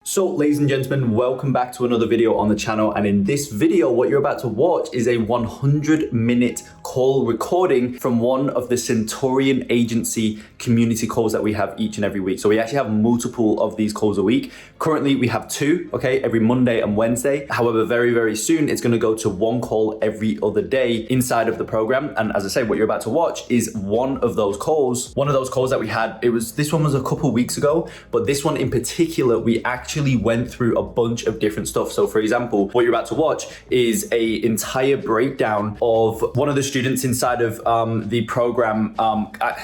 So ladies and gentlemen, welcome back to another video on the channel. And in this video, what you're about to watch is a 100-minute call recording from one of the Centurion agency community calls that we have each and every week. So we actually have multiple of these calls a week. Currently we have two, okay, every Monday and Wednesday. However, very, very soon, it's gonna go to one call every other day inside of the program. And as I say, what you're about to watch is one of those calls. One of those calls that we had, this one was a couple weeks ago, but this one in particular, we actually went through a bunch of different stuff. So for example, what you're about to watch is a entire breakdown of one of the students inside of the program.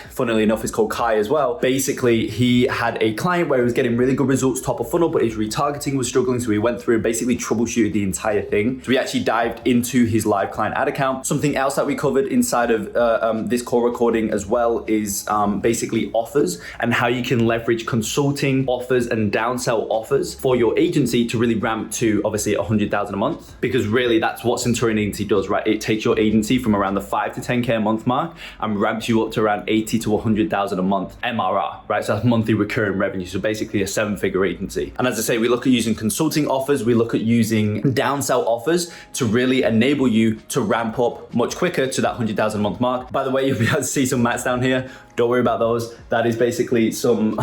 Funnily enough, it's called Kai as well. Basically, he had a client where he was getting really good results top of funnel, but his retargeting was struggling. So we went through and basically troubleshooted the entire thing. So we actually dived into his live client ad account. Something else that we covered inside of this call recording as well is basically offers and how you can leverage consulting offers and downsell offers for your agency to really ramp to obviously 100,000 a month, because really that's what Centurion agency does, right? It takes your agency from around the 5 to 10K a month mark and ramps you up to around 80 to 100,000 a month MRR, right? So that's monthly recurring revenue. So basically a 7-figure agency. And as I say, we look at using consulting offers, we look at using downsell offers to really enable you to ramp up much quicker to that 100,000 a month mark. By the way, you'll be able to see some mats down here. Don't worry about those. That is basically some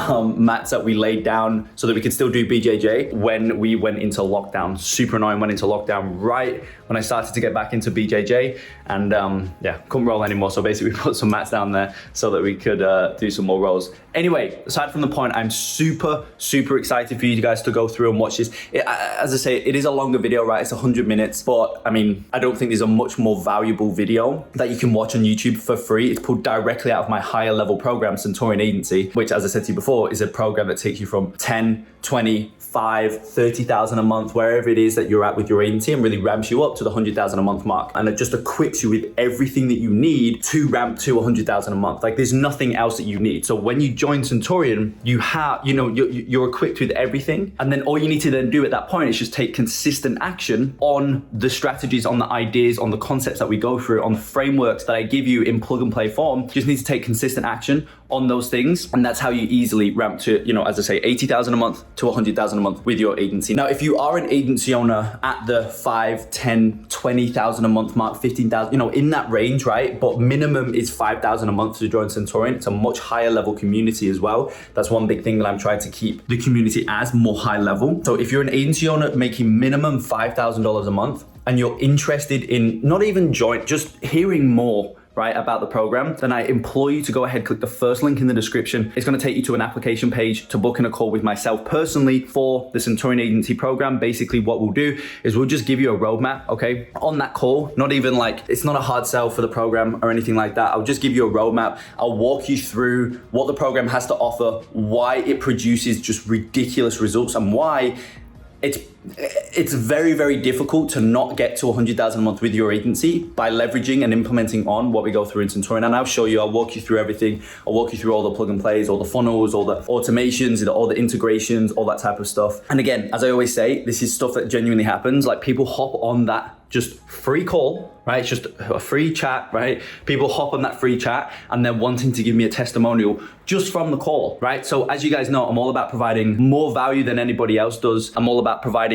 mats that we laid down so that we could still do BJJ when we went into lockdown. Super annoying, went into lockdown right when I started to get back into BJJ, and yeah, couldn't roll anymore. So basically we put some mats down there so that we could do some more rolls. Anyway, aside from the point, I'm super excited for you guys to go through and watch this. As I say, it is a longer video, right? It's 100 minutes, but I mean, I don't think there's a much more valuable video that you can watch on YouTube for free. It's pulled directly out of my higher level program, Centurion Agency, which, as I said to you before, is a program that takes you from 10, 20, 5, 30,000 a month, wherever it is that you're at with your agency, and really ramps you up to the 100,000 a month mark. And it just equips you with everything that you need to ramp to 100,000 a month. Like there's nothing else that you need. So when you join Centurion, you have, you're equipped with everything. And then all you need to then do at that point is just take consistent action on the strategies, on the ideas, on the concepts that we go through, on the frameworks that I give you in plug and play form. You just need to take consistent action on those things. And that's how you easily ramp to, as I say, 80,000 a month to 100,000 a month with your agency. Now, if you are an agency owner at the 5, 10, 20,000 a month mark, 15,000, in that range, right? But minimum is 5,000 a month to join Centurion. It's a much higher level community as well. That's one big thing that I'm trying to keep the community as more high level. So if you're an agency owner making minimum $5,000 a month and you're interested in not even just hearing more, right, about the program, then I implore you to go ahead, click the first link in the description. It's going to take you to an application page to book in a call with myself personally for the Centurion Agency program. Basically what we'll do is we'll just give you a roadmap, okay? On that call, not even like, it's not a hard sell for the program or anything like that. I'll just give you a roadmap. I'll walk you through what the program has to offer, why it produces just ridiculous results, and why it's very, very difficult to not get to 100,000 a month with your agency by leveraging and implementing on what we go through in Centurion. And I'll show you, I'll walk you through everything. I'll walk you through all the plug and plays, all the funnels, all the automations, all the integrations, all that type of stuff. And again, as I always say, this is stuff that genuinely happens. Like people hop on that just free call, right? It's just a free chat, right? People hop on that free chat and they're wanting to give me a testimonial just from the call, right? So as you guys know, I'm all about providing more value than anybody else does. I'm all about providing,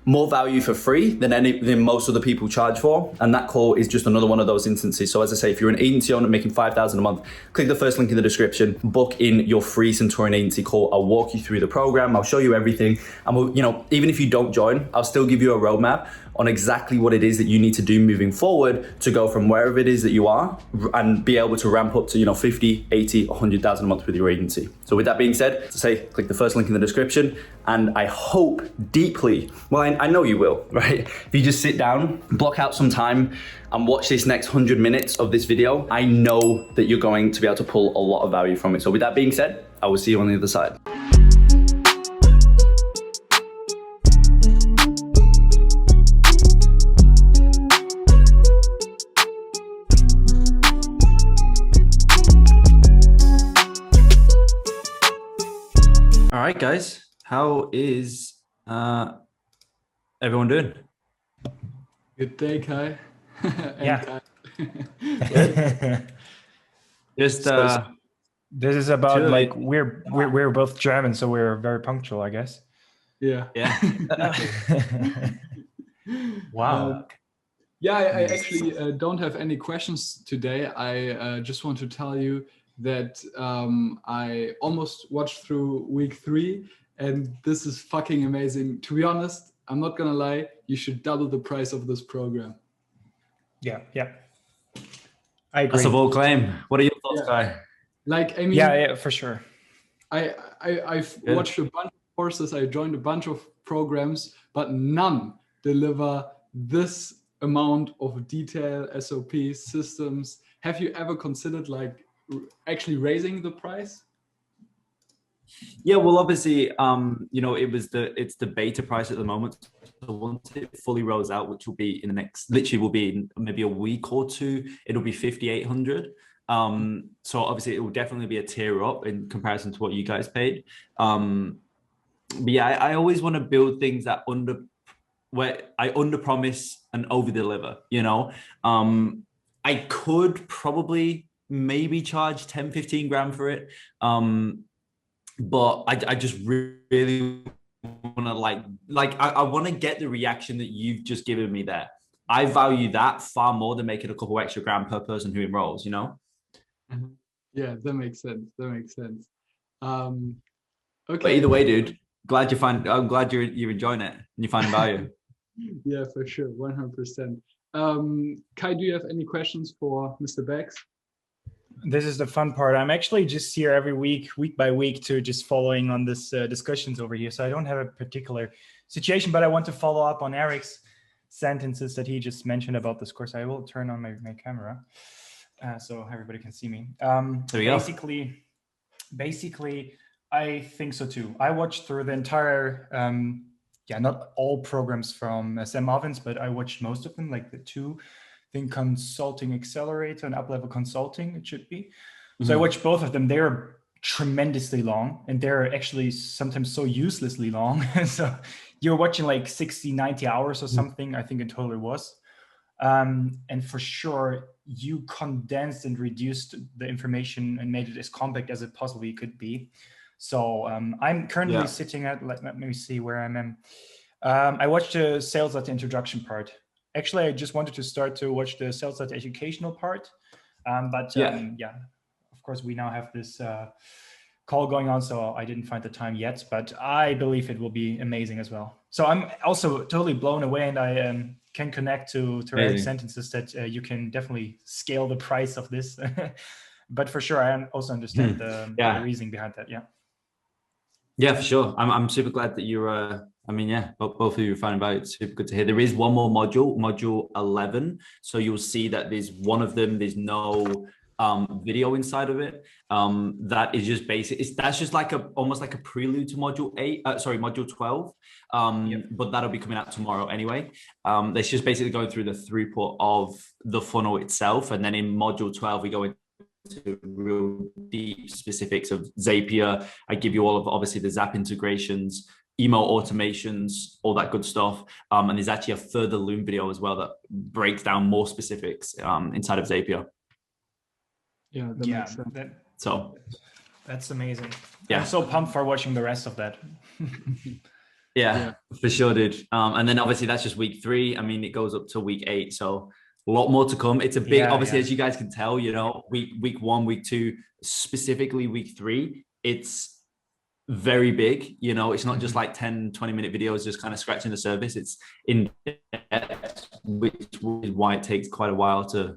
more value for free than most of the people charge for. And that call is just another one of those instances. So as I say, if you're an agency owner making 5,000 a month, click the first link in the description, book in your free Centurion agency call. I'll walk you through the program. I'll show you everything. And we'll, even if you don't join, I'll still give you a roadmap on exactly what it is that you need to do moving forward to go from wherever it is that you are and be able to ramp up to 50, 80, 100,000 a month with your agency. So with that being said, click the first link in the description, and I hope deeply, well, I know you will, right? If you just sit down, block out some time and watch this next 100 minutes of this video, I know that you're going to be able to pull a lot of value from it. So with that being said, I will see you on the other side. All right, guys, how is everyone doing? Good day, Kai. Yeah. Just this is about chill. like we're both German, so we're very punctual, I guess. Yeah. Yeah. Wow. Yeah, I actually don't have any questions today. I just want to tell you that I almost watched through week 3, and this is fucking amazing. To be honest, I'm not gonna lie, you should double the price of this program. Yeah, I agree. That's a bold claim. What are your thoughts, Kai? Like, I mean, Yeah, for sure. I've watched a bunch of courses, I joined a bunch of programs, but none deliver this amount of detail, SOPs, systems. Have you ever considered like actually raising the price? Yeah, well, obviously, you know, it's the beta price at the moment. So once it fully rolls out, which will be in the next, literally will be in maybe a week or two, it'll be 5,800. So obviously it will definitely be a tier up in comparison to what you guys paid. But yeah, I always want to build things that where I under promise and over deliver, you know. I could probably maybe charge 10, 15 grand for it. But I just really want to I want to get the reaction that you've just given me there. I value that far more than making a couple extra grand per person who enrolls, you know? Yeah, that makes sense. That makes sense. Okay. But either way, dude, I'm glad you're enjoying it and you're finding value. Yeah, for sure, 100%. Kai, do you have any questions for Mr. Bex? This is the fun part. I'm actually just here every week by week, to just following on this discussions over here. So I don't have a particular situation, but I want to follow up on Eric's sentences that he just mentioned about this course. I will turn on my camera so everybody can see me. There we go. Basically, I think so too. I watched through the entire, not all programs from Sam Ovens, but I watched most of them, like the 2. I think Consulting Accelerator and Up Level Consulting, it should be. So I watched both of them. They're tremendously long, and they're actually sometimes so uselessly long. So you're watching like 60, 90 hours or something, I think in total it was. And for sure, you condensed and reduced the information and made it as compact as it possibly could be. So I'm currently sitting at, let me see where I'm in. I watched the sales at the introduction part. Actually, I just wanted to start to watch the sales at educational part. But of course, we now have this call going on, so I didn't find the time yet, but I believe it will be amazing as well. So I'm also totally blown away, and I can connect to Eric's sentences that you can definitely scale the price of this. But for sure, I also understand the reasoning behind that. Yeah, for sure. I'm super glad that you're. Both of you are finding value. It's super good to hear. There is one more module 11. So you'll see that there's one of them. There's no video inside of it. That is just basic. That's just like almost like a prelude to module 12. But that'll be coming out tomorrow anyway. That's just basically going through the throughput of the funnel itself, and then in module 12 we go into real deep specifics of Zapier. I give you all of obviously the Zap integrations, email automations, all that good stuff. And there's actually a further Loom video as well that breaks down more specifics inside of Zapier. Yeah, that makes sense. That's amazing. I'm so pumped for watching the rest of that. Yeah, for sure, dude. And then obviously that's just week 3. I mean, it goes up to week 8, so a lot more to come. It's a big, as you guys can tell, you know, week 1, week 2, specifically week 3, it's very big. You know, it's not just like 10-20 minute videos just kind of scratching the surface. It's in depth, which is why it takes quite a while to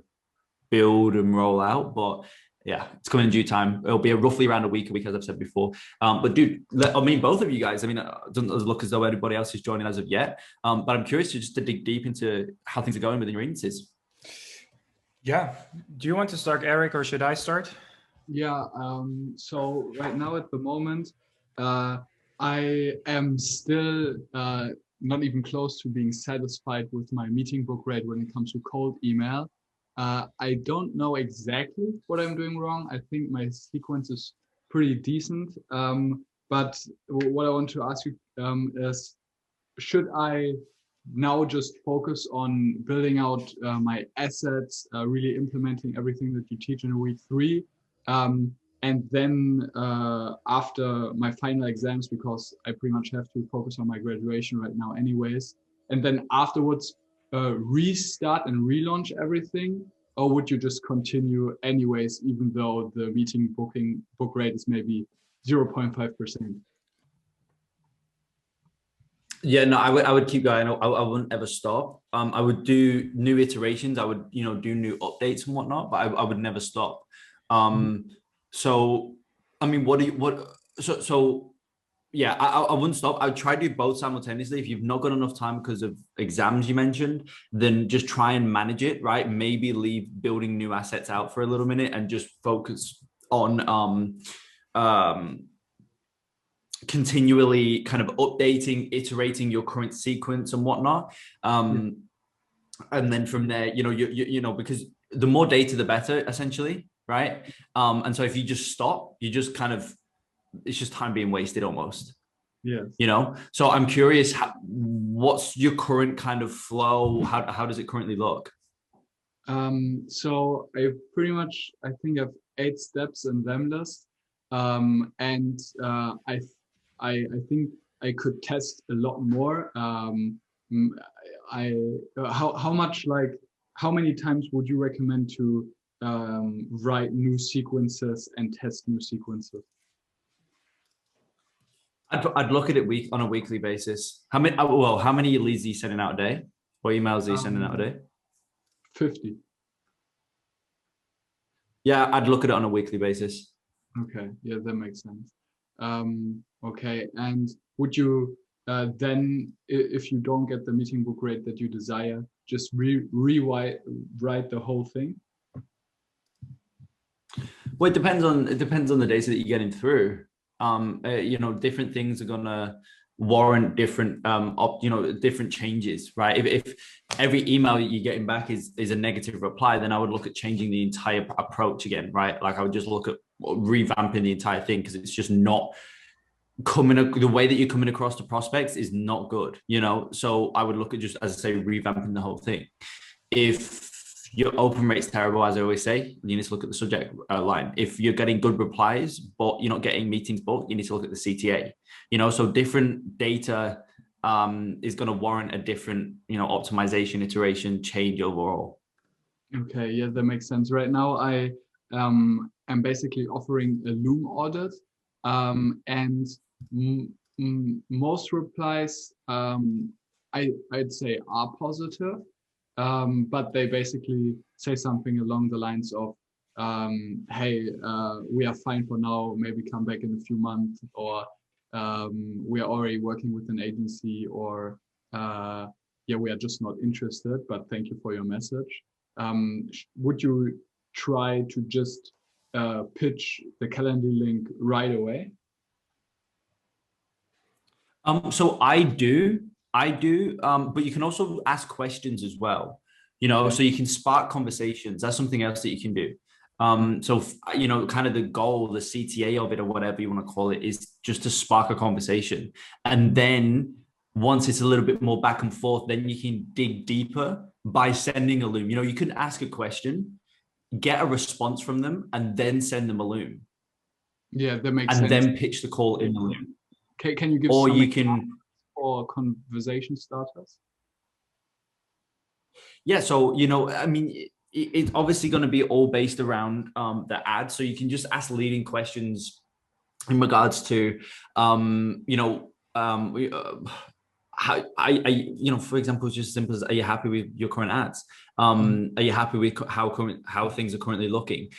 build and roll out. But yeah, it's coming in due time. It'll be roughly around a week, as I've said before. But dude, I mean, both of you guys, I mean, it doesn't look as though anybody else is joining as of yet. But I'm curious to dig deep into how things are going within your agencies. Yeah. Do you want to start, Eric, or should I start? Yeah. So right now at the moment, I am still not even close to being satisfied with my meeting book rate when it comes to cold email. I don't know exactly what I'm doing wrong. I think my sequence is pretty decent. But what I want to ask you is, should I now just focus on building out my assets, really implementing everything that you teach in week 3? and then after my final exams, because I pretty much have to focus on my graduation right now anyways, and then afterwards restart and relaunch everything? Or would you just continue anyways, even though the meeting book rate is maybe 0.5%? Yeah, no, I would keep going. I wouldn't ever stop. I would do new iterations. I would, do new updates and whatnot, but I would never stop. So, I mean, so yeah, I wouldn't stop. I would try to do both simultaneously. If you've not got enough time because of exams you mentioned, then just try and manage it, right? Maybe leave building new assets out for a little minute and just focus on continually kind of updating, iterating your current sequence and whatnot. And then from there, because the more data, the better, essentially, right? And so if you just stop, you just kind of, it's just time being wasted almost. Yes. So I'm curious, what's your current kind of flow? How does it currently look? So I pretty much, I think I've 8 steps in them list. And I think I could test a lot more. How many times would you recommend to write new sequences and test new sequences? I'd look at it on a weekly basis. How many leads are you sending out a day? What emails are you sending out a day? 50. Yeah, I'd look at it on a weekly basis. Okay, yeah, that makes sense. Okay, and would you then, if you don't get the meeting book rate that you desire, just rewrite the whole thing? Well, it depends on the data that you're getting through. Different things are gonna warrant different different changes, right? If every email you're getting back is a negative reply, then I would look at changing the entire approach again, right? Like I would just look at revamping the entire thing, because it's just not the way that you're coming across to prospects is not good, so I would look at, just as I say, revamping the whole thing. If your open rate's terrible, as I always say, you need to look at the subject line. If you're getting good replies, but you're not getting meetings booked, you need to look at the CTA. So different data is going to warrant a different, optimization, iteration, change overall. Okay, yeah, that makes sense. Right now, I am basically offering a Loom audit, and most replies, I'd say, are positive. But they basically say something along the lines of, hey, we are fine for now, maybe come back in a few months, or we are already working with an agency, or yeah, we are just not interested, but thank you for your message. Would you try to just pitch the Calendly link right away? So I do, but you can also ask questions as well, so you can spark conversations. That's something else that you can do. So, kind of the goal, the CTA of it, or whatever you want to call it, is just to spark a conversation. And then once it's a little bit more back and forth, then you can dig deeper by sending a Loom. You can ask a question, get a response from them, and then send them a Loom. Yeah, that makes sense. And then pitch the call in the Loom. Can you give or some you can or conversation starters? Yeah, so I mean, it's obviously going to be all based around the ad, so you can just ask leading questions in regards to how for example, it's just as simple as, are you happy with your current ads? Are you happy with how things are currently looking?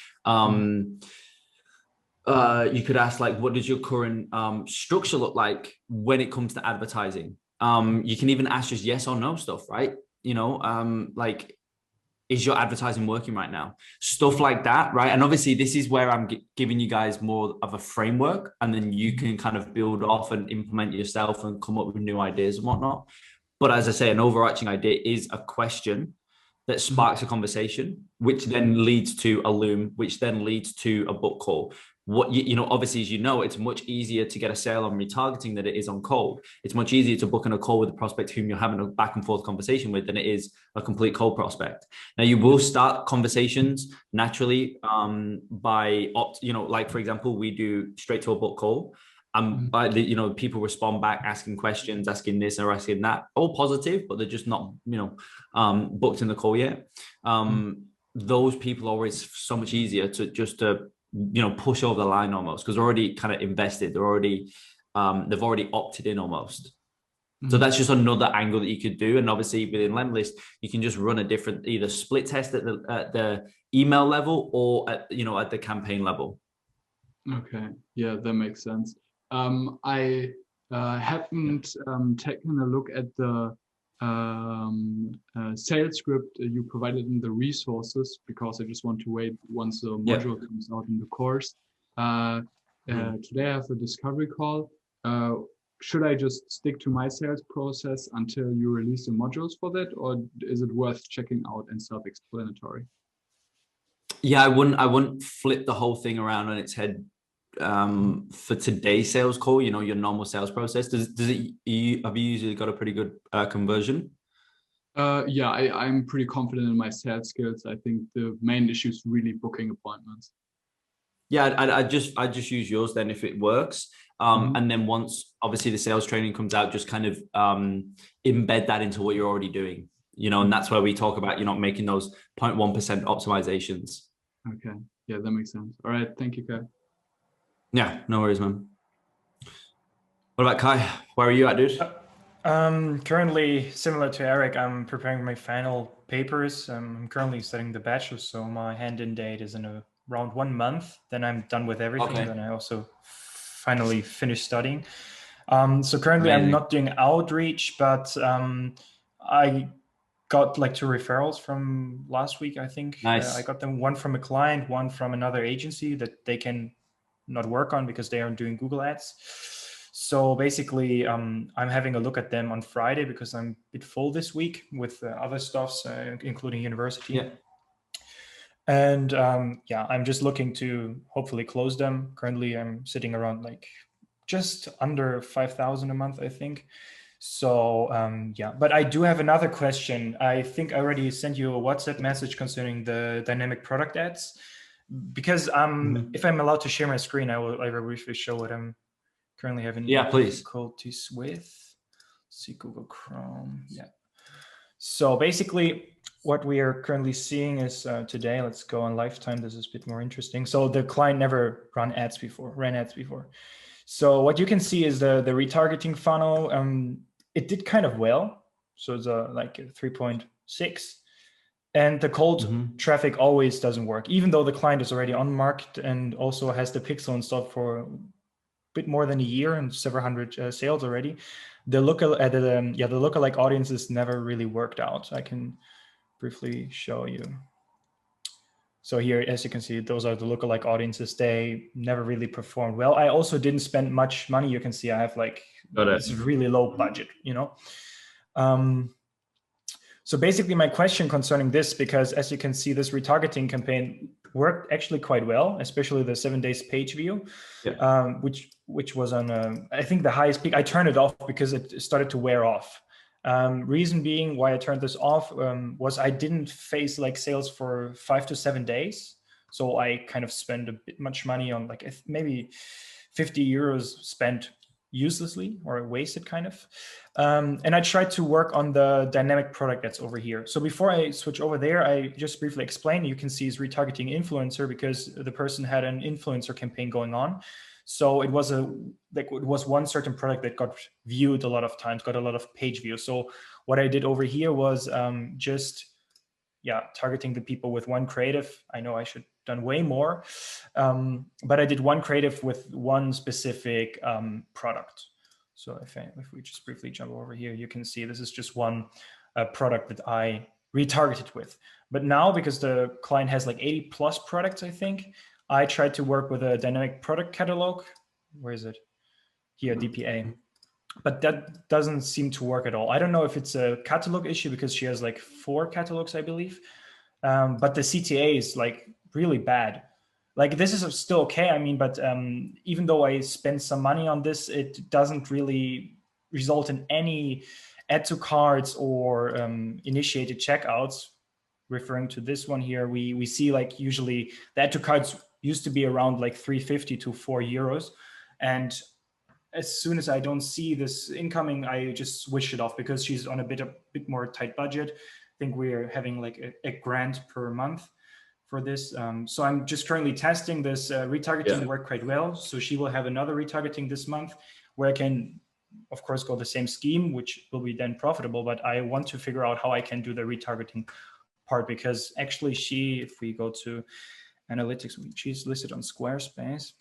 You could ask, like, what does your current structure look like when it comes to advertising? You can even ask just yes or no stuff, right? Like, is your advertising working right now? Stuff like that, right? And obviously this is where I'm giving you guys more of a framework, and then you can kind of build off and implement yourself and come up with new ideas and whatnot. But as I say, an overarching idea is a question that sparks a conversation, which then leads to a Loom, which then leads to a book call. obviously, as you know, it's much easier to get a sale on retargeting than it is on cold. It's much easier to book in a call with a prospect whom you're having a back and forth conversation with than it is a complete cold prospect. Now, you will start conversations naturally by like, for example, we do straight to a book call. By people respond back asking questions, asking this or asking that, all positive, but they're just not, booked in the call yet. Those people are always so much easier to just push over the line almost, because they're already kind of invested. They've already opted in almost. So that's just another angle that you could do. And obviously within Lemlist, you can just run a different either split test at the email level or at the campaign level. Okay, yeah, that makes sense. I haven't taken a look at the sales script you provided in the resources, because I just want to wait once the module comes out in the course. Today I have a discovery call. Should I just stick to my sales process until you release the modules for that, or is it worth checking out and self-explanatory? Yeah, I wouldn't flip the whole thing around on its head for today's sales call. Your normal sales process. Have you usually got a pretty good conversion? Yeah, I'm pretty confident in my sales skills. I think the main issue is really booking appointments. Yeah, I just use yours then if it works. And then once obviously the sales training comes out, just kind of embed that into what you're already doing. And that's where we talk about making those 0.1% optimizations. Okay, yeah, that makes sense. All right, thank you, Kai. Yeah, no worries, man. What about Kai? Where are you at, dude? Currently, similar to Eric, I'm preparing my final papers. I'm currently studying the bachelor's, so my hand-in date is in around 1 month. Then I'm done with everything. Okay. Then I also finally finish studying. So currently I'm not doing outreach, but I got like 2 referrals from last week, I think. Nice. I got them, one from a client, one from another agency that they can not work on because they aren't doing Google ads. So basically, I'm having a look at them on Friday because I'm a bit full this week with other stuffs, including university. Yeah. And yeah, I'm just looking to hopefully close them. Currently, I'm sitting around like just under 5,000 a month, I think. So yeah, but I do have another question. I think I already sent you a WhatsApp message concerning the dynamic product ads, because if I'm allowed to share my screen, I will briefly show what I'm currently having difficulties with. Let's see, Google Chrome. Yeah. So basically, what we are currently seeing is today. Let's go on lifetime. This is a bit more interesting. So the client never ran ads before. So what you can see is the retargeting funnel. It did kind of well. So it's like a 3.6. And the cold traffic always doesn't work, even though the client is already on market and also has the pixel installed for a bit more than a year and several hundred sales already. The lookalike audiences never really worked out. I can briefly show you. So here, as you can see, those are the lookalike audiences. They never really performed well. I also didn't spend much money. You can see I have like this really low budget, So basically my question concerning this, because as you can see, this retargeting campaign worked actually quite well, especially the 7 days page view, which was on, I think the highest peak. I turned it off because it started to wear off. Reason being why I turned this off was I didn't face like sales for 5 to 7 days. So I kind of spent a bit much money on like maybe 50 euros spent uselessly or wasted kind of. And I tried to work on the dynamic product that's over here. So before I switch over there, I just briefly explain. You can see is retargeting influencer because the person had an influencer campaign going on. So it was one certain product that got viewed a lot of times, got a lot of page views. So what I did over here was just targeting the people with one creative. I know I should have done way more, but I did one creative with one specific product. So if we just briefly jump over here, you can see this is just one product that I retargeted with. But now, because the client has like 80 plus products, I think, I tried to work with a dynamic product catalog. Where is it? Here, DPA. But that doesn't seem to work at all. I don't know if it's a catalog issue because she has like 4 catalogs, I believe. But the CTA is like really bad. like this is still okay. I mean, but even though I spend some money on this, it doesn't really result in any add to carts or initiated checkouts. Referring to this one here, we see like usually the add to carts used to be around like 350 to €4. And as soon as I don't see this incoming, I just switch it off because she's on a bit more tight budget. I think we're having like a grand per month for this. So I'm just currently testing this. Retargeting worked quite well. So she will have another retargeting this month where I can, of course, go the same scheme, which will be then profitable. But I want to figure out how I can do the retargeting part, because actually if we go to analytics, she's listed on Squarespace.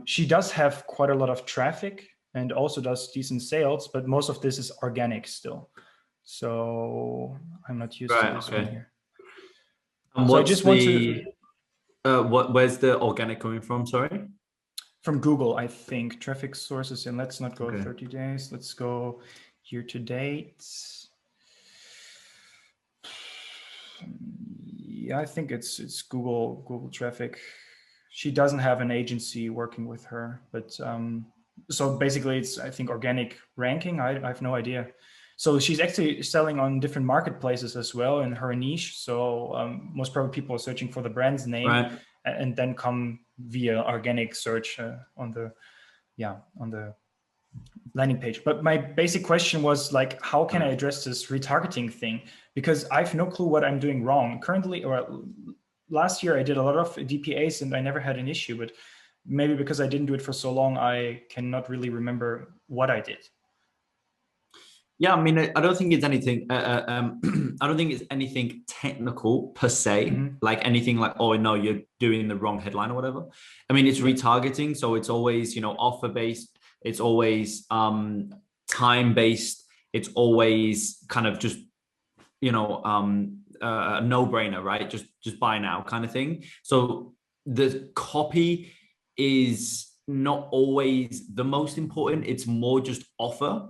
She does have quite a lot of traffic and also does decent sales, but most of this is organic still. So I'm not used to this one here. And so what's I just want to where's the organic coming from? Sorry, from Google, I think. Traffic sources, and let's not go 30 days. Let's go year to date. Yeah, I think it's Google traffic. She doesn't have an agency working with her, but so basically it's, I think, organic ranking. I have no idea. So she's actually selling on different marketplaces as well in her niche. So most probably people are searching for the brand's name and then come via organic search on the landing page. But my basic question was like, how can I address this retargeting thing? Because I have no clue what I'm doing wrong currently. Or last year I did a lot of DPAs and I never had an issue, but maybe because I didn't do it for so long, I cannot really remember what I did. Yeah, I mean, I don't think it's anything. I don't think it's anything technical per se, like anything like, oh no, you're doing the wrong headline or whatever. I mean, it's retargeting, so it's always, you know, offer based. It's always time based. It's always kind of just, you know, a no brainer, right? Just buy now kind of thing. So the copy is not always the most important. It's more just offer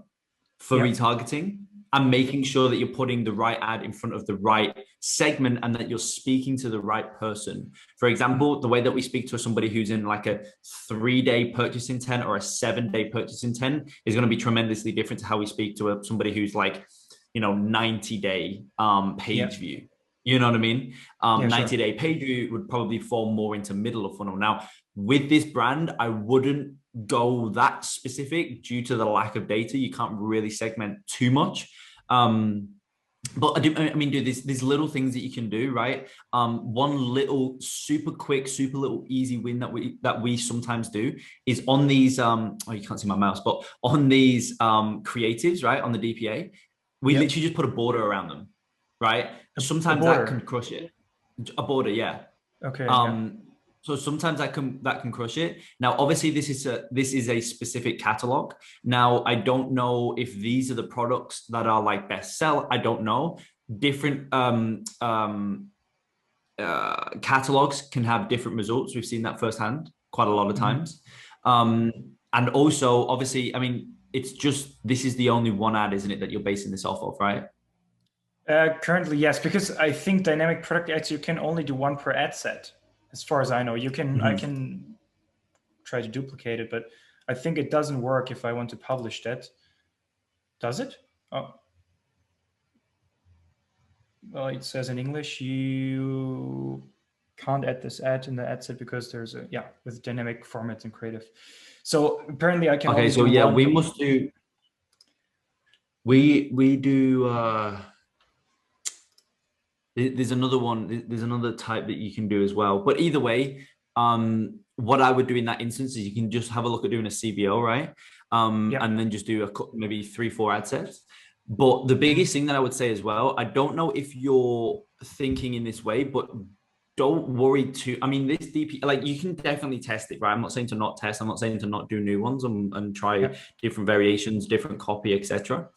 for retargeting and making sure that you're putting the right ad in front of the right segment and that you're speaking to the right person. For example, the way that we speak to somebody who's in like a 3-day purchase intent or a 7-day purchase intent is going to be tremendously different to how we speak to somebody who's like, you know, 90-day page view. You know what I mean? 90-day page view would probably fall more into middle of funnel. Now, with this brand, I wouldn't go that specific due to the lack of data. You can't really segment too much. But I mean, dude, there's little things that you can do, right? One little super quick, super little easy win that we sometimes do is on these, oh, you can't see my mouse, but on these creatives, right? On the DPA, we literally just put a border around them, right? Sometimes that can crush it. A border, yeah. Okay. So sometimes that can crush it. Now, obviously, this is a specific catalog. Now, I don't know if these are the products that are like best sell. I don't know. Different catalogs can have different results. We've seen that firsthand quite a lot of times. And also, obviously, I mean, it's just this is the only one ad, isn't it, that you're basing this off of, right? Currently, yes, because I think dynamic product ads, you can only do one per ad set. As far as I know, you can I can try to duplicate it, but I think it doesn't work if I want to publish that. Does it? Oh, well, it says in English you can't add this ad in the ad set because there's a with dynamic formats and creative. So apparently I can. Okay, so yeah, we must do. We do. There's another one. There's another type that you can do as well. But either way, what I would do in that instance is you can just have a look at doing a CBO, right? And then just do maybe 3-4 ad sets. But the biggest thing that I would say as well, I don't know if you're thinking in this way, but don't worry too. I mean, this DP, like you can definitely test it, right? I'm not saying to not test. I'm not saying to not do new ones and try different variations, different copy, etc.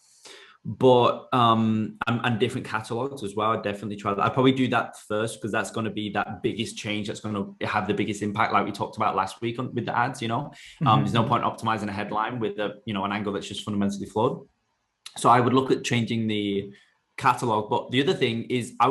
But and different catalogs as well. I'd definitely try that. I'd probably do that first because that's going to be that biggest change that's going to have the biggest impact, like we talked about last week with the ads. You know, there's no point optimizing a headline with an angle that's just fundamentally flawed. So I would look at changing the catalog. But the other thing is, I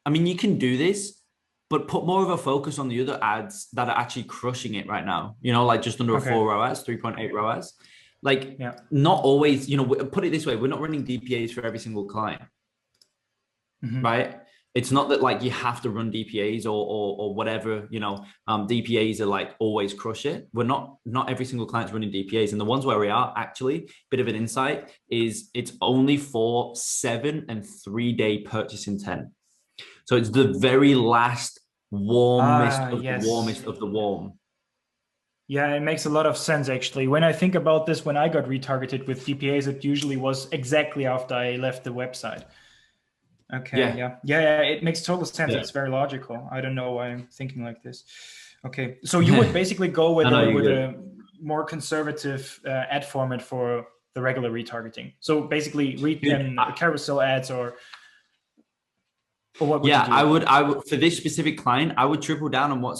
mean, you can do this, but put more of a focus on the other ads that are actually crushing it right now. You know, like just under a Okay. 4 ROAS, 3.8 ROAS. Like Yeah. not always, you know, put it this way, we're not running DPAs for every single client, right? It's not that like you have to run DPAs or whatever, you know, DPAs are like always crush it. We're not every single client's running DPAs. And the ones where we are, actually, bit of an insight is it's only for 7 and 3 day purchase intent. So it's the very last warmest of the warmest of the warm. Yeah, it makes a lot of sense actually. When I think about this, when I got retargeted with DPAs, it usually was exactly after I left the website. Okay, yeah, it makes total sense. Yeah. It's very logical. I don't know why I'm thinking like this. Okay, so you would basically go with a more conservative ad format for the regular retargeting. So basically, carousel ads or what would you do? I would for this specific client, I would triple down on what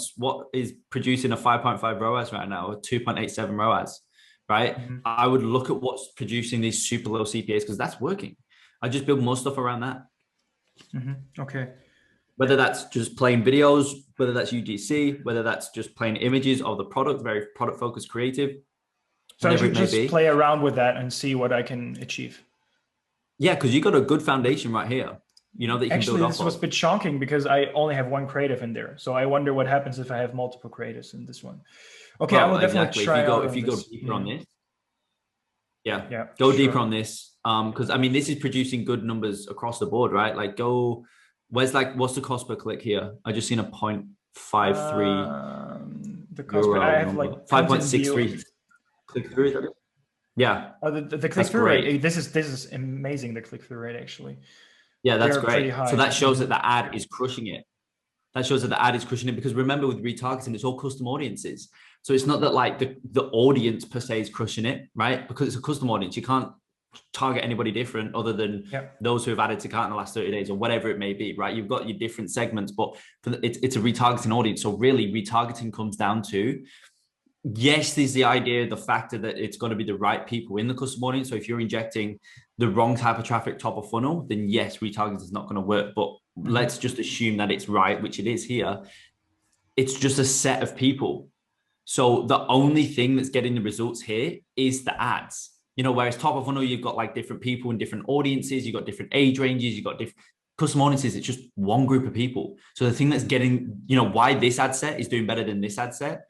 is producing a 5.5 ROAS right now, or 2.87 ROAS, right? I would look at what's producing these super low CPAs because that's working. I just build more stuff around that. Okay. Whether that's just plain videos, whether that's UGC, whether that's just plain images of the product, very product focused creative. So I should just play around with that and see what I can achieve. Yeah, because you got a good foundation right here. You know that you can build off of. This was a bit shocking because I only have one creative in there. So I wonder what happens if I have multiple creatives in this one. Okay, well, I will definitely try if you go deeper on this. Yeah, go deeper on this. Because I mean, this is producing good numbers across the board, right? Like what's the cost per click here? I just seen a 0.53. The cost per, I have like 5.63 click through. Yeah. The click through rate. This is amazing. The click through rate actually. Yeah, that's great. So that shows that the ad is crushing it. That shows that the ad is crushing it because remember with retargeting, it's all custom audiences. So it's not that like the audience per se is crushing it, right? Because it's a custom audience. You can't target anybody different other than those who have added to cart in the last 30 days or whatever it may be, right? You've got your different segments, but it's a retargeting audience. So really retargeting comes down to, yes, there's the idea, the factor that it's got to be the right people in the custom audience. So if you're injecting the wrong type of traffic top of funnel, then yes, retargeting is not going to work. But let's just assume that it's right, which it is here. It's just a set of people. So the only thing that's getting the results here is the ads. You know, whereas top of funnel, you've got like different people in different audiences, you've got different age ranges, you've got different custom audiences. It's just one group of people. So the thing that's getting, you know, why this ad set is doing better than this ad set,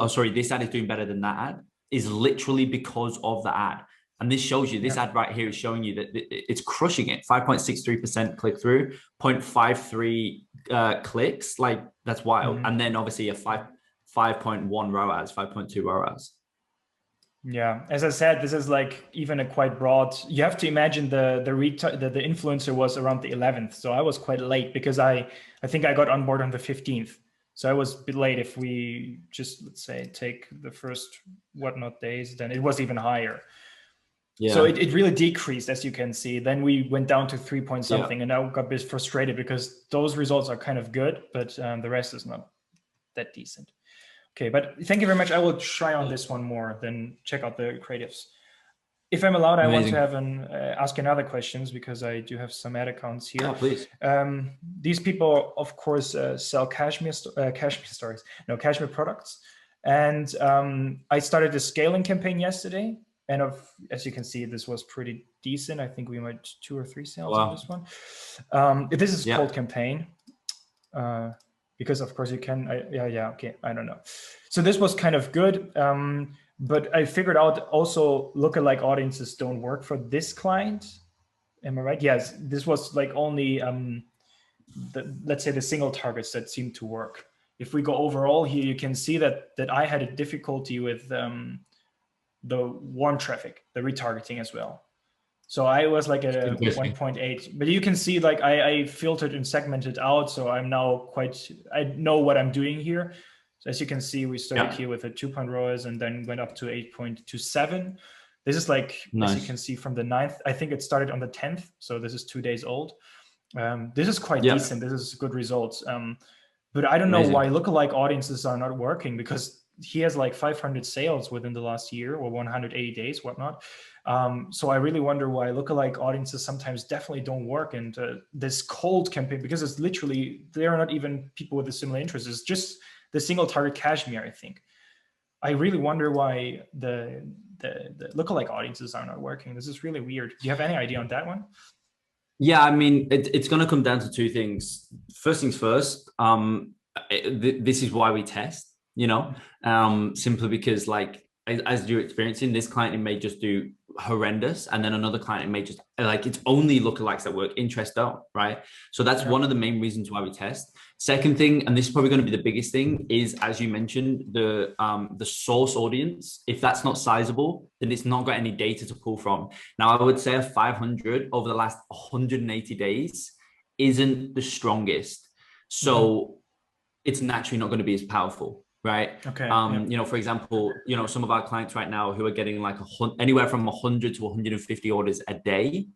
sorry, this ad is doing better than that ad, is literally because of the ad. And this shows you, this ad right here is showing you that it's crushing it. 5.63% click through, 0.53 clicks. Like that's wild. And then obviously a 5.1 ROAS, 5.2 ROAS. Yeah, as I said, this is like even a quite broad. You have to imagine the influencer was around the 11th, so I was quite late because I think I got on board on the 15th, so I was a bit late. If we just let's say take the first whatnot days, then it was even higher. Yeah. So it really decreased, as you can see. Then we went down to 3 point something, and I got a bit frustrated because those results are kind of good, but the rest is not that decent. Okay, but thank you very much. I will try on this one more, then check out the creatives. If I'm allowed, I want to have ask another questions because I do have some ad accounts here. Yeah, please. These people, of course, sell cashmere products. And I started a scaling campaign yesterday. And as you can see, this was pretty decent. I think we made 2 or 3 sales on this one. This is cold campaign. Because of course you can, okay, I don't know. So this was kind of good, but I figured out also lookalike audiences don't work for this client. Am I right? Yes, this was like only, let's say the single targets that seemed to work. If we go overall here, you can see that I had a difficulty with the warm traffic, the retargeting as well. So I was like at a 1.8, but you can see like I filtered and segmented out. So I'm now I know what I'm doing here. So as you can see, we started here with a 2-point ROAS and then went up to 8.27. This is like, as you can see from the 9th, I think it started on the 10th. So this is 2 days old. This is quite decent. This is good results. But I don't know why lookalike audiences are not working because he has like 500 sales within the last year or 180 days, whatnot. So I really wonder why lookalike audiences sometimes definitely don't work. And this cold campaign, because it's literally, they're not even people with a similar interest. It's just the single target cashmere, I think. I really wonder why the lookalike audiences are not working. This is really weird. Do you have any idea on that one? Yeah, I mean, it's going to come down to two things. First things first, this is why we test, you know, simply because like, as you're experiencing, this client, it may just do horrendous. And then another client, it may just like, it's only lookalikes that work, interest don't, right? So that's one of the main reasons why we test. Second thing, and this is probably going to be the biggest thing, is as you mentioned, the source audience. If that's not sizable, then it's not got any data to pull from. Now, I would say a 500 over the last 180 days isn't the strongest. So it's naturally not going to be as powerful, right? Okay. You know, for example, you know, some of our clients right now who are getting like anywhere from 100 to 150 orders a day,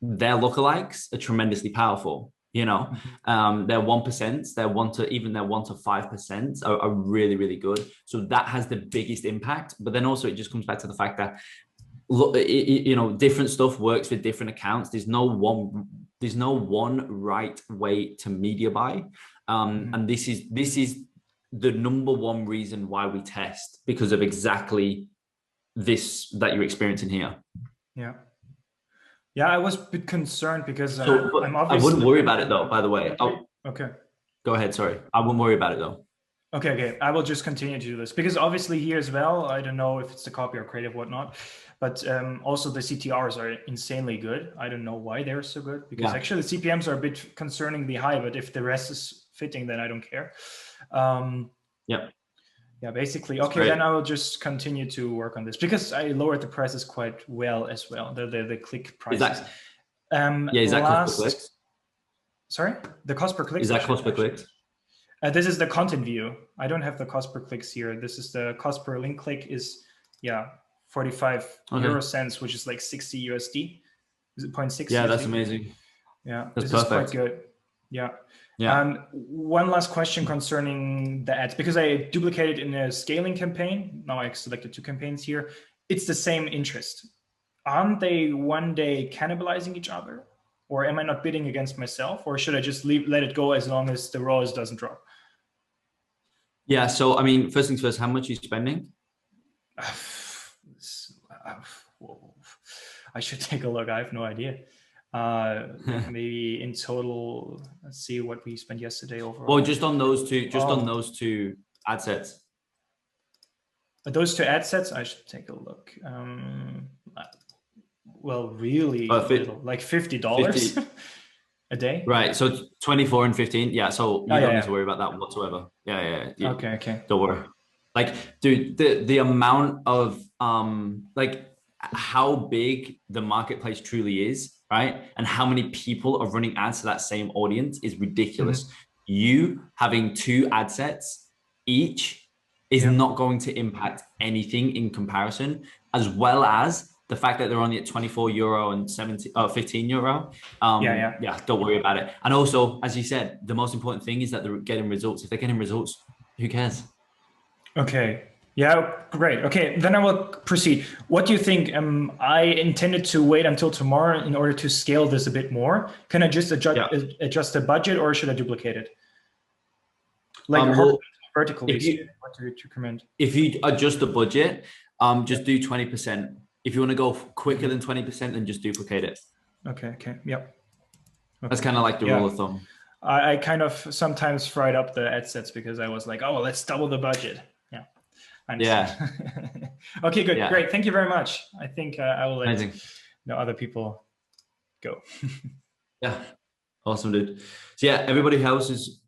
their lookalikes are tremendously powerful. You know, their 1%, their 1 to 5% are really, really good. So that has the biggest impact. But then also it just comes back to the fact that, look, you know, different stuff works with different accounts. There's no one right way to media buy. And this is the number one reason why we test, because of exactly this that you're experiencing here. Yeah. Yeah, I was a bit concerned because I'm obviously... I wouldn't worry about it though, by the way. Okay. Go ahead, sorry. I wouldn't worry about it though. Okay. I will just continue to do this because obviously here as well, I don't know if it's the copy or creative, whatnot, but also the CTRs are insanely good. I don't know why they're so good, because actually the CPMs are a bit concerningly high, but if the rest is fitting, then I don't care. Yeah, basically. Okay, then I will just continue to work on this because I lowered the prices quite well as well. The click prices. Is that cost per click? Sorry, the cost per click. Is that cost per click? This is the content view. I don't have the cost per clicks here. This is the cost per link click is 45 euro cents, which is like 60 USD. Is it 0.6? Yeah, USD? That's amazing. Yeah, that's this perfect. Is quite good. Yeah. One last question concerning the ads, because I duplicated in a scaling campaign. Now I selected 2 campaigns here. It's the same interest. Aren't they one day cannibalizing each other? Or am I not bidding against myself? Or should I just let it go as long as the ROAS doesn't drop? Yeah, so I mean, first things first, how much are you spending? I should take a look. I have no idea. Maybe in total, let's see what we spent yesterday overall. Well, just on those two, on those 2 ad sets. Those 2 ad sets, I should take a look. Well, really little, like $50 a day. Right. So 24 and 15. Yeah. So you don't need to worry about that whatsoever. Yeah. Okay. Don't worry. Like, dude, the amount of like how big the marketplace truly is, right? And how many people are running ads to that same audience is ridiculous. You having 2 ad sets each is not going to impact anything in comparison, as well as the fact that they're only at 24 euro and 15 euro. Don't worry about it. And also, as you said, the most important thing is that they're getting results. If they're getting results, who cares? Okay. Yeah, great. Okay, then I will proceed. What do you think? I intended to wait until tomorrow in order to scale this a bit more. Can I just adjust the budget, or should I duplicate it? Like vertically, what do you recommend? If you adjust the budget, just do 20%. If you want to go quicker than 20%, then just duplicate it. Okay. Yep. That's kind of like the rule of thumb. I kind of sometimes fried up the ad sets because I was like, oh, let's double the budget. Okay, good. Great. Thank you very much. I think I will let other people go. Yeah. Awesome, dude. So yeah, everybody else is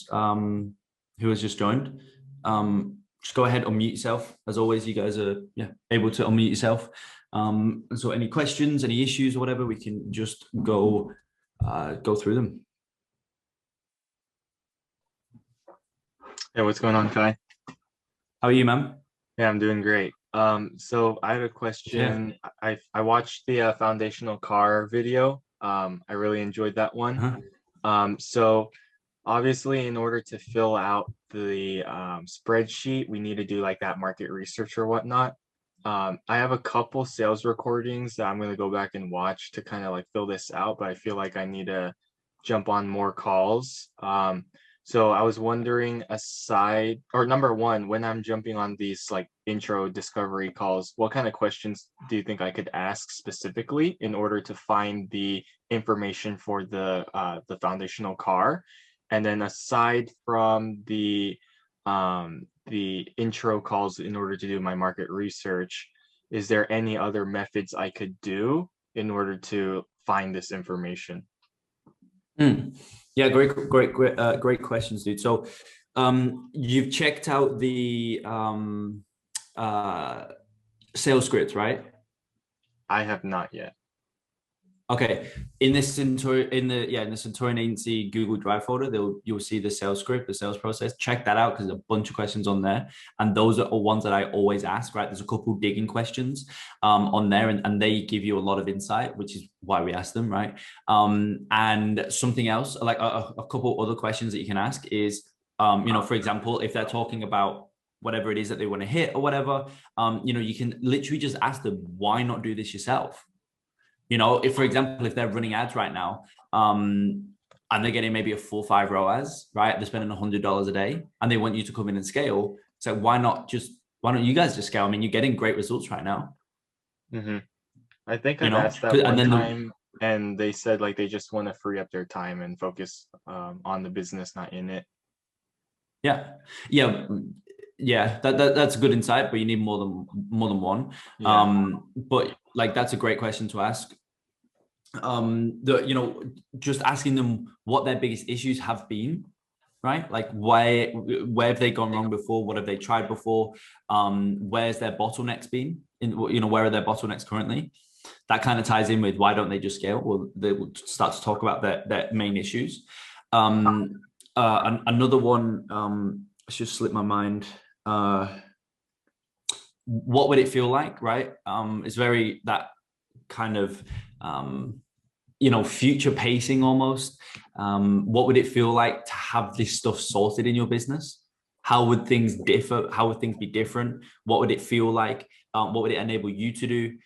who has just joined. Just go ahead, unmute yourself. As always, you guys are able to unmute yourself. And so any questions, any issues or whatever, we can just go through them. Hey, what's going on, Kai? How are you, man? Yeah, I'm doing great. So I have a question. I watched the foundational car video. I really enjoyed that one. So obviously in order to fill out the spreadsheet, we need to do like that market research or whatnot. I have a couple sales recordings that I'm going to go back and watch to kind of like fill this out, but I feel like I need to jump on more calls. So I was wondering, aside, or number one, when I'm jumping on these like intro discovery calls, what kind of questions do you think I could ask specifically in order to find the information for the foundational car? And then aside from the intro calls in order to do my market research, is there any other methods I could do in order to find this information? Yeah, great questions, dude. So, you've checked out the sales script, right? I have not yet. Okay, in the Centurion Agency Google Drive folder, you'll see the sales script, the sales process. Check that out because there's a bunch of questions on there, and those are ones that I always ask. Right, there's a couple digging questions on there, and they give you a lot of insight, which is why we ask them, right? And something else, like a couple other questions that you can ask is, for example, if they're talking about whatever it is that they want to hit or whatever, you can literally just ask them, why not do this yourself? If, for example, if they're running ads right now, and they're getting maybe a 4-5 ROAS, right? They're spending $100 a day, and they want you to come in and scale. So why don't you guys just scale? I mean, you're getting great results right now. Mm-hmm. I think I've asked that one time, and they said like they just want to free up their time and focus on the business, not in it. Yeah. That's a good insight, but you need more than one. Yeah. But like that's a great question to ask. Just asking them what their biggest issues have been, right? Like where have they gone wrong before? What have they tried before? Where's their bottlenecks been? Where are their bottlenecks currently? That kind of ties in with why don't they just scale? Well, they will start to talk about their main issues. Another one, it's just slipped my mind. What would it feel like, right? It's very that kind of future pacing almost. What would it feel like to have this stuff sorted in your business? How would things differ? How would things be different? What would it feel like? What would it enable you to do?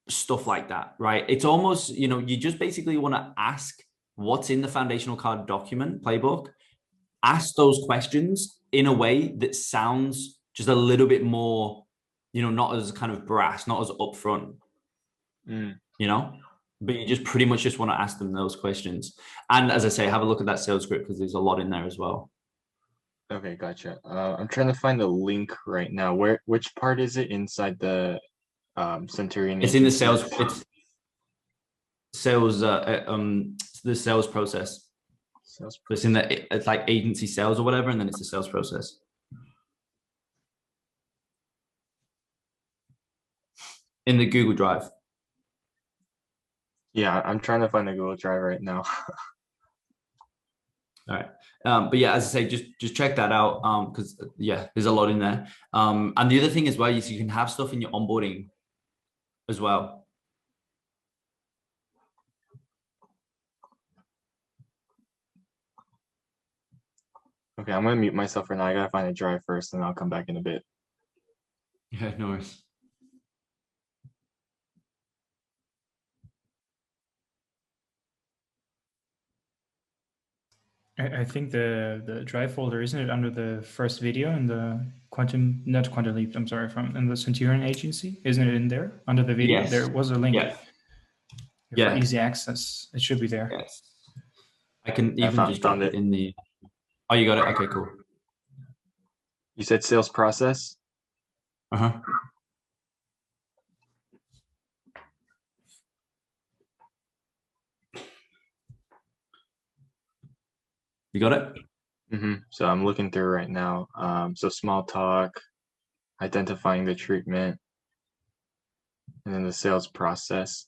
Stuff like that, right? It's almost, you just basically want to ask what's in the foundational card document playbook. Ask those questions in a way that sounds just a little bit more, not as kind of brass, not as upfront, but you just pretty much just want to ask them those questions. And as I say, have a look at that sales script because there's a lot in there as well. Okay, gotcha. I'm trying to find the link right now. Which part is it inside the Centurion? It's in the sales. It's sales. The sales process. It's in it's like agency sales or whatever, and then it's the sales process. In the Google Drive. Yeah, I'm trying to find the Google Drive right now. All right. But yeah, as I say, just check that out because there's a lot in there. And the other thing as well is you can have stuff in your onboarding as well. Okay, I'm gonna mute myself for now. I gotta find a drive first, and I'll come back in a bit. Yeah, no worries. I think the drive folder, isn't it under the first video in the not Quantum Leap, I'm sorry, in the Centurion agency? Isn't it in there under the video? Yes. There was a link. Yeah. For easy access. It should be there. Yes. I can even just drop it in the. Oh, you got it? Okay, cool. You said sales process? Uh-huh. You got it? Mm-hmm. So I'm looking through right now. So small talk, identifying the treatment, and then the sales process.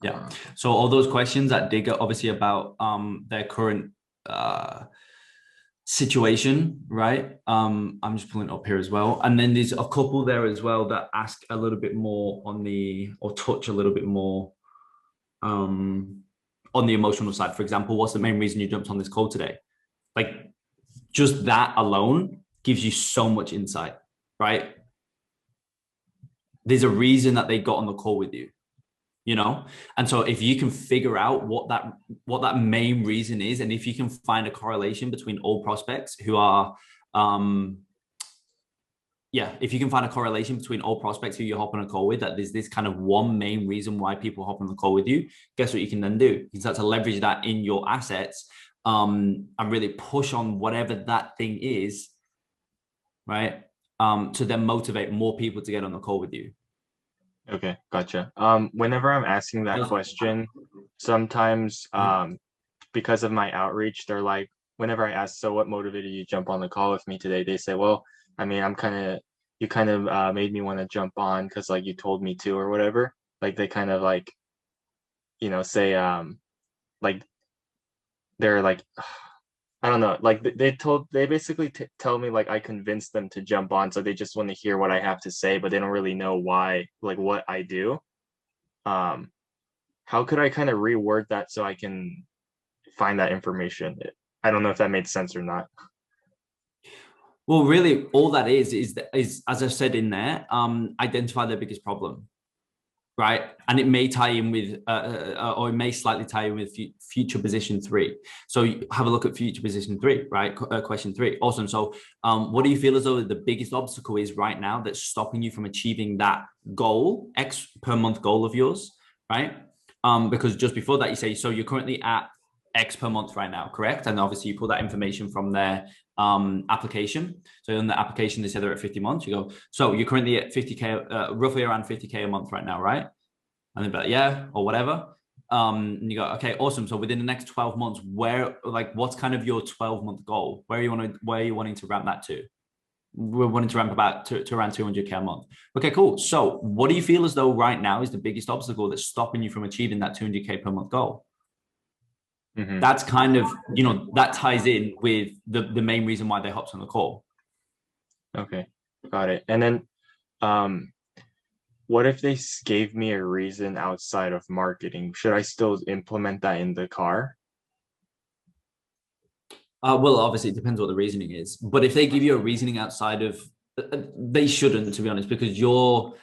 Yeah. So all those questions that dig obviously about their current situation, right? I'm just pulling it up here as well. And then there's a couple there as well that ask a little bit more or touch a little bit more on the emotional side. For example, what's the main reason you jumped on this call today? Like, just that alone gives you so much insight, right? There's a reason that they got on the call with you, you know? And so if you can figure out what that main reason is, and if you can find a correlation between all prospects who are, if you can find a correlation between all prospects who you hop on a call with, that there's this kind of one main reason why people hop on the call with you, guess what you can then do? You can start to leverage that in your assets, and really push on whatever that thing is, right? To then motivate more people to get on the call with you. Okay, gotcha. Whenever I'm asking that question, sometimes because of my outreach, they're like, whenever I ask, so what motivated you to jump on the call with me today? They say, well, I mean, you kind of made me want to jump on because like you told me to or whatever. Like they kind of like, say like they're like, I don't know, like they basically tell me like I convinced them to jump on, so they just want to hear what I have to say, but they don't really know why, like what I do. How could I kind of reword that so I can find that information? I don't know if that made sense or not. Well, really, all that is as I've said in there, identify their biggest problem, right? And it may tie in with, or it may slightly tie in with future position 3. So have a look at future position 3, right? Question 3. Awesome. So what do you feel as though the biggest obstacle is right now that's stopping you from achieving that goal, X per month goal of yours, right? Because just before that, you say, so you're currently at X per month right now, correct? And obviously you pull that information from their application. So in the application, they say they're at 50 months. You go, so you're currently at 50K, roughly around 50K a month right now, right? And they're like, yeah, or whatever. And you go, okay, awesome. So within the next 12 months, what's kind of your 12-month goal? Where are you wanting to ramp that to? We're wanting to ramp about to around 200K a month. Okay, cool. So what do you feel as though right now is the biggest obstacle that's stopping you from achieving that 200K per month goal? Mm-hmm. That's kind of, that ties in with the main reason why they hopped on the call. Okay, got it. And then what if they gave me a reason outside of marketing? Should I still implement that in the car? Well, obviously it depends what the reasoning is, but if they give you a reasoning outside of, they shouldn't, to be honest, because you're,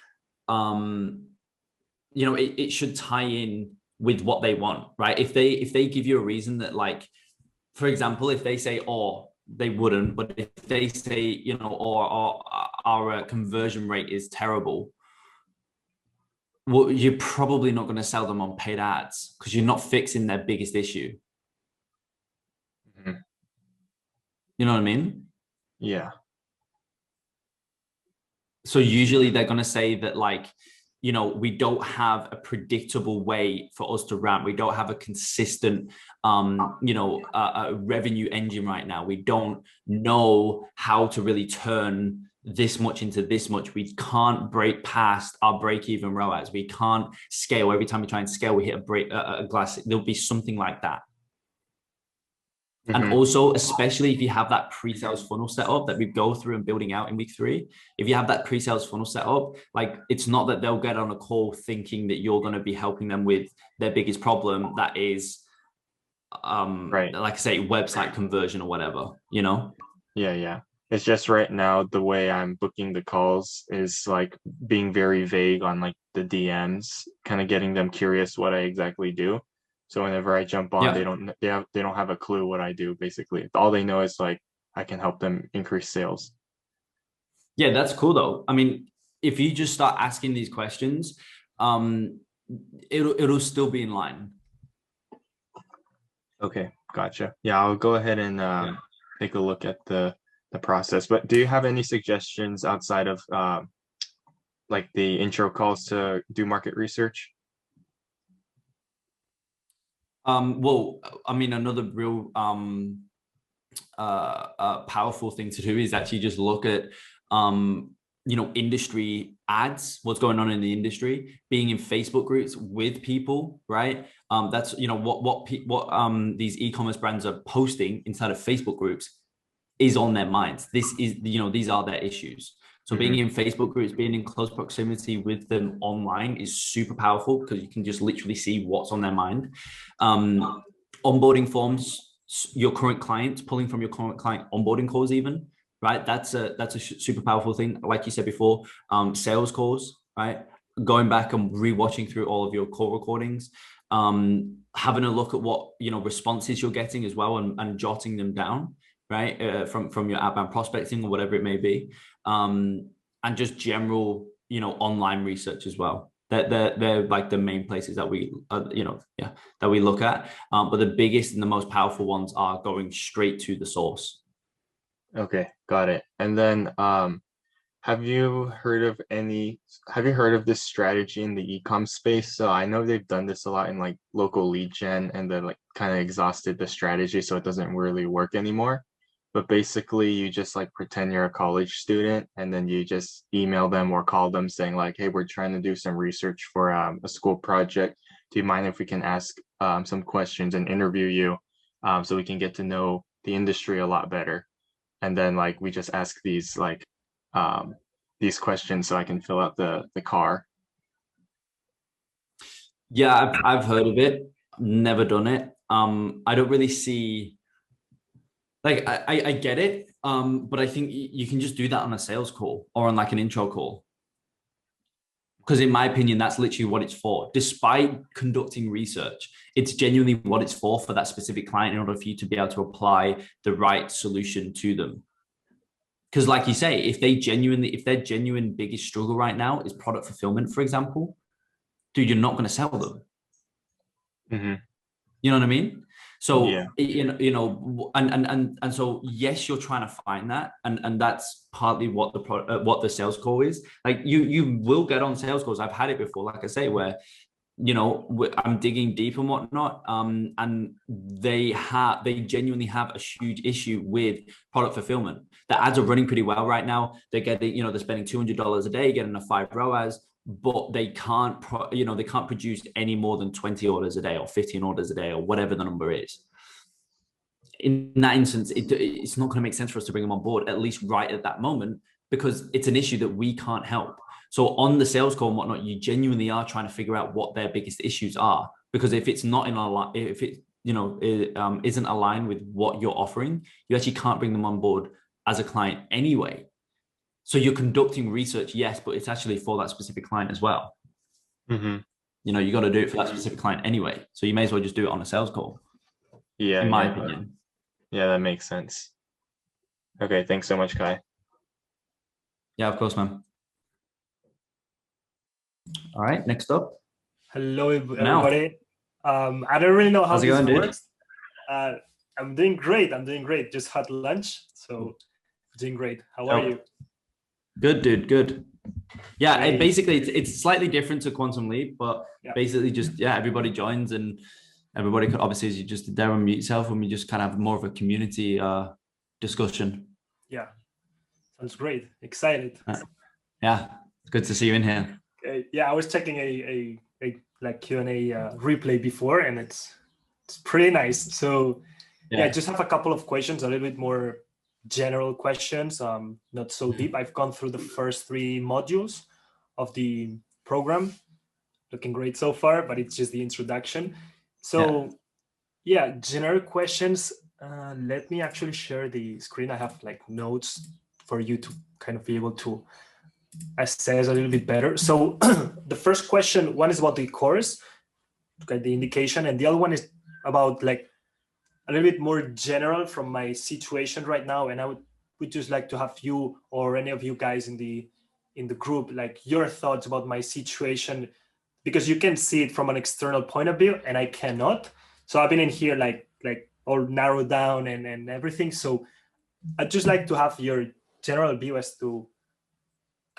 it should tie in with what they want, right? If they give you a reason that, like, for example, if they say, or they wouldn't, but if they say, or our conversion rate is terrible, well, you're probably not going to sell them on paid ads because you're not fixing their biggest issue. Mm-hmm. You know what I mean? Yeah. So usually they're going to say that, like, we don't have a predictable way for us to ramp. We don't have a consistent, a revenue engine right now. We don't know how to really turn this much into this much. We can't break past our break-even ROAS. We can't scale. Every time we try and scale, we hit a glass. There'll be something like that. Mm-hmm. And also, especially if you have that pre-sales funnel set up that we go through and building out in week 3, if you have that pre-sales funnel set up, like, it's not that they'll get on a call thinking that you're going to be helping them with their biggest problem. That is, right, like I say, website conversion or whatever, Yeah. It's just right now, the way I'm booking the calls is like being very vague on like the DMs, kind of getting them curious what I exactly do. So whenever I jump on, they don't have a clue what I do. Basically, all they know is like I can help them increase sales. Yeah, that's cool though. I mean, if you just start asking these questions, it'll still be in line. Okay, gotcha. Yeah, I'll go ahead and take a look at the process. But do you have any suggestions outside of like the intro calls to do market research? Well, I mean, another real powerful thing to do is actually just look at industry ads, what's going on in the industry, being in Facebook groups with people, right? That's what these e-commerce brands are posting inside of Facebook groups is on their minds. This is, these are their issues. So being in Facebook groups, being in close proximity with them online is super powerful because you can just literally see what's on their mind. Onboarding forms, your current clients, pulling from your current client onboarding calls even, right? That's a super powerful thing. Like you said before, sales calls, right? Going back and rewatching through all of your call recordings, having a look at what, responses you're getting as well, and jotting them down, right? From your outbound prospecting or whatever it may be. And just general, online research as well. They're like the main places that we, that we look at. But the biggest and the most powerful ones are going straight to the source. Okay, got it. And then have you heard of this strategy in the e-com space? So I know they've done this a lot in like local lead gen, and they're like kind of exhausted the strategy, so it doesn't really work anymore. But basically you just like pretend you're a college student, and then you just email them or call them saying like, hey, we're trying to do some research for a school project. Do you mind if we can ask some questions and interview you, so we can get to know the industry a lot better? And then like we just ask these questions so I can fill out the car. Yeah, I've heard of it, never done it. I don't really see, like, I get it, but I think you can just do that on a sales call or on like an intro call. Because in my opinion, that's literally what it's for. Despite conducting research, it's genuinely what it's for that specific client, in order for you to be able to apply the right solution to them. Because like you say, if their genuine biggest struggle right now is product fulfillment, for example, dude, you're not going to sell them. Mm-hmm. You know what I mean? So, yeah. And so, yes, you're trying to find that. And that's partly what the sales call is. Like you will get on sales calls. I've had it before, like I say, where, I'm digging deep and whatnot. And they genuinely have a huge issue with product fulfillment. The ads are running pretty well right now. They're getting, they're spending $200 a day, getting a 5 ROAS, but they can't produce any more than 20 orders a day or 15 orders a day or whatever the number is. In that instance, it's not going to make sense for us to bring them on board, at least right at that moment, because it's an issue that we can't help. So on the sales call and whatnot, you genuinely are trying to figure out what their biggest issues are, because if it's not isn't aligned with what you're offering, you actually can't bring them on board as a client anyway. So you're conducting research, yes, but it's actually for that specific client as well. Mm-hmm. You got to do it for that specific client anyway. So you may as well just do it on a sales call. Yeah, in my opinion. Yeah, that makes sense. Okay, thanks so much, Kai. Yeah, of course, man. All right, next up. Hello, everybody. I don't really know how this works. I'm doing great. Just had lunch, so doing great. How are you? Good, dude. Good. Yeah, basically it's slightly different to Quantum Leap, but basically just everybody joins, and everybody obviously, as you just did there, unmute yourself, and we just kind of have more of a community discussion. Yeah, sounds great. Excited. Yeah, good to see you in here. Yeah, I was checking a like Q&A replay before, and it's pretty nice. So I just have a couple of questions, a little bit more general questions, not so deep. I've gone through the first 3 modules of the program, looking great so far, but it's just the introduction. So generic questions. Let me actually share the screen. I have like notes for you to kind of be able to assess a little bit better. So the first question, one is about the course, to get the indication, and the other one is about like a little bit more general from my situation right now. And I would just like to have you or any of you guys in the group, like your thoughts about my situation, because you can see it from an external point of view and I cannot. So I've been in here like all narrowed down and everything. So I'd just like to have your general view as to,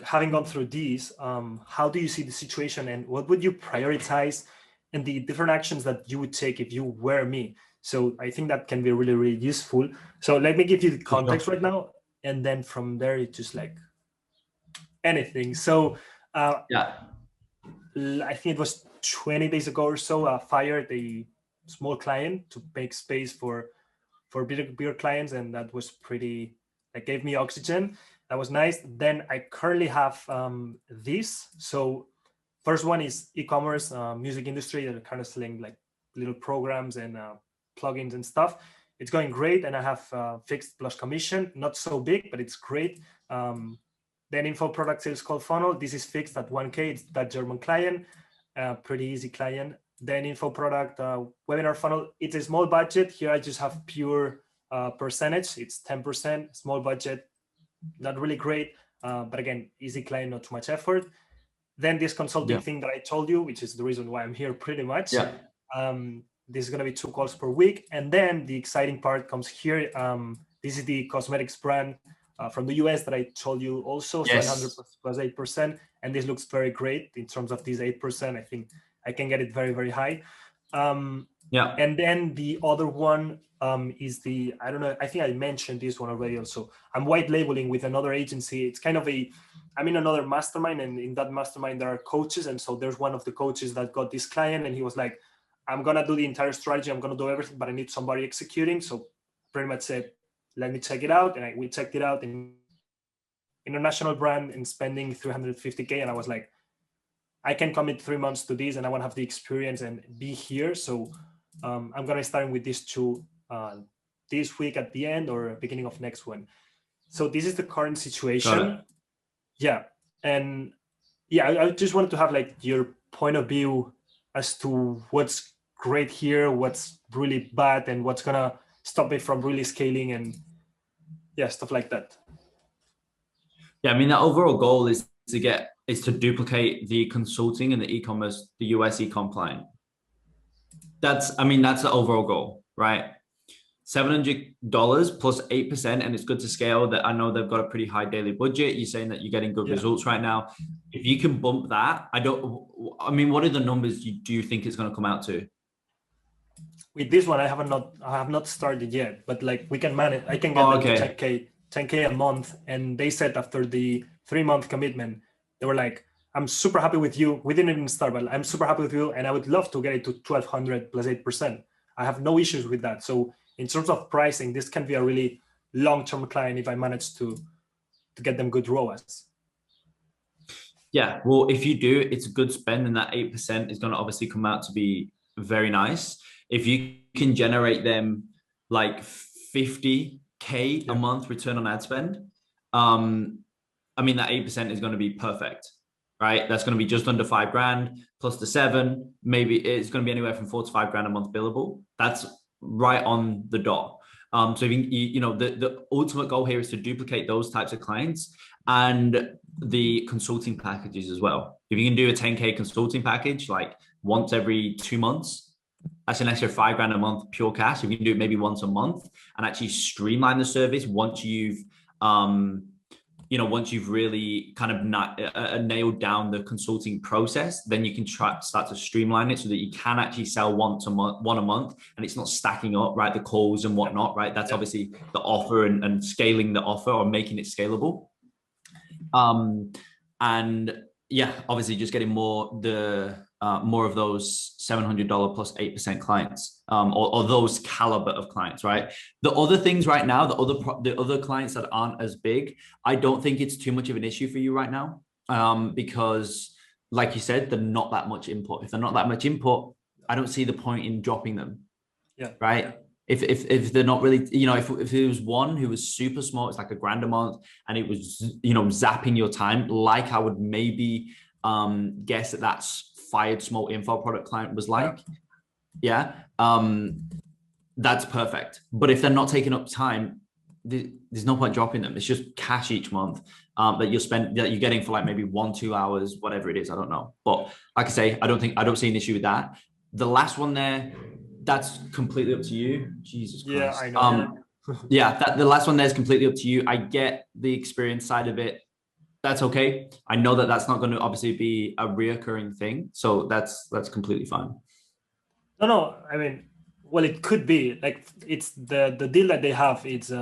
having gone through these, how do you see the situation, and what would you prioritize, and the different actions that you would take if you were me? So I think that can be really, really useful. So let me give you the context right now, and then from there, it's just like anything. So I think it was 20 days ago or so, I fired a small client to make space for bigger clients, and that was pretty, that gave me oxygen. That was nice. Then I currently have this. So first one is e-commerce, music industry. They're kind of selling like little programs and plugins and stuff. It's going great, and I have fixed plus commission, not so big, but it's great. Then info product sales call funnel. This is fixed at 1K. It's that German client, pretty easy client. Then info product webinar funnel. It's a small budget. Here I just have pure percentage. It's 10%, small budget, not really great. But again, easy client, not too much effort. Then this consulting thing that I told you, which is the reason why I'm here pretty much. Yeah. This is going to be 2 calls per week. And then the exciting part comes here. This is the cosmetics brand from the US that I told you also. Yes. 700 plus 8%. And this looks very great in terms of this 8%. I think I can get it very, very high. Yeah. And then the other one is the, I don't know, I think I mentioned this one already also. I'm white labeling with another agency. It's kind of I'm in another mastermind, and in that mastermind there are coaches. And so there's one of the coaches that got this client, and he was like, I'm going to do the entire strategy. I'm going to do everything, but I need somebody executing. So pretty much said, let me check it out. And we checked it out in international brand and spending 350K. And I was like, I can commit 3 months to this, and I want to have the experience and be here. So I'm going to start with these 2 this week at the end or beginning of next one. So this is the current situation. Yeah. And yeah, I just wanted to have like your point of view as to what's great here, what's really bad, and what's going to stop me from really scaling, and stuff like that. Yeah, I mean, the overall goal is to duplicate the consulting and the e-commerce, the US e-com client. That's the overall goal, right? $700 plus 8%, and it's good to scale. That I know they've got a pretty high daily budget. You're saying that you're getting good results right now. If you can bump that, what are the numbers do you think it's going to come out to? With this one, I have not started yet, but like we can manage. I can get them to 10K a month, and they said after the 3-month commitment, they were like, I'm super happy with you. We didn't even start, but I'm super happy with you, and I would love to get it to 1,200 plus 8%. I have no issues with that. So in terms of pricing, this can be a really long-term client if I manage to get them good ROAS. Yeah, well, if you do, it's a good spend, and that 8% is going to obviously come out to be very nice. If you can generate them like 50K a month return on ad spend, that 8% is going to be perfect, right? That's going to be just under $5,000 plus the 7. Maybe it's going to be anywhere from $4 to $5,000 a month billable. That's right on the dot. So the ultimate goal here is to duplicate those types of clients and the consulting packages as well. If you can do a 10K consulting package like once every 2 months, that's an extra $5,000 a month pure cash. If you can do it maybe once a month and actually streamline the service once you've really kind of nailed down the consulting process, then you can start to streamline it so that you can actually sell one a month, and it's not stacking up, right? The calls and whatnot, right? That's obviously the offer and scaling the offer or making it scalable. Obviously just getting more of those $700 plus 8% clients, or those caliber of clients, right? The other things right now, the other clients that aren't as big, I don't think it's too much of an issue for you right now, because like you said, they're not that much input. If they're not that much input, I don't see the point in dropping them. Yeah. Right. Yeah. If they're not really, if there was one who was super small, it's like $1,000 a month, and it was, zapping your time, like I would maybe guess that's Fired Small Info Product client was like, that's perfect. But if they're not taking up time, there's no point dropping them. It's just cash each month that you're getting for like maybe 1-2 hours, whatever it is. I don't know. But like I say, I don't see an issue with that. The last one there, that's completely up to you. Jesus Christ. Yeah, I know. The last one there is completely up to you. I get the experience side of it. That's okay. I know that that's not going to obviously be a reoccurring thing. So that's completely fine. No. Well, it could be like it's the deal that they have. It's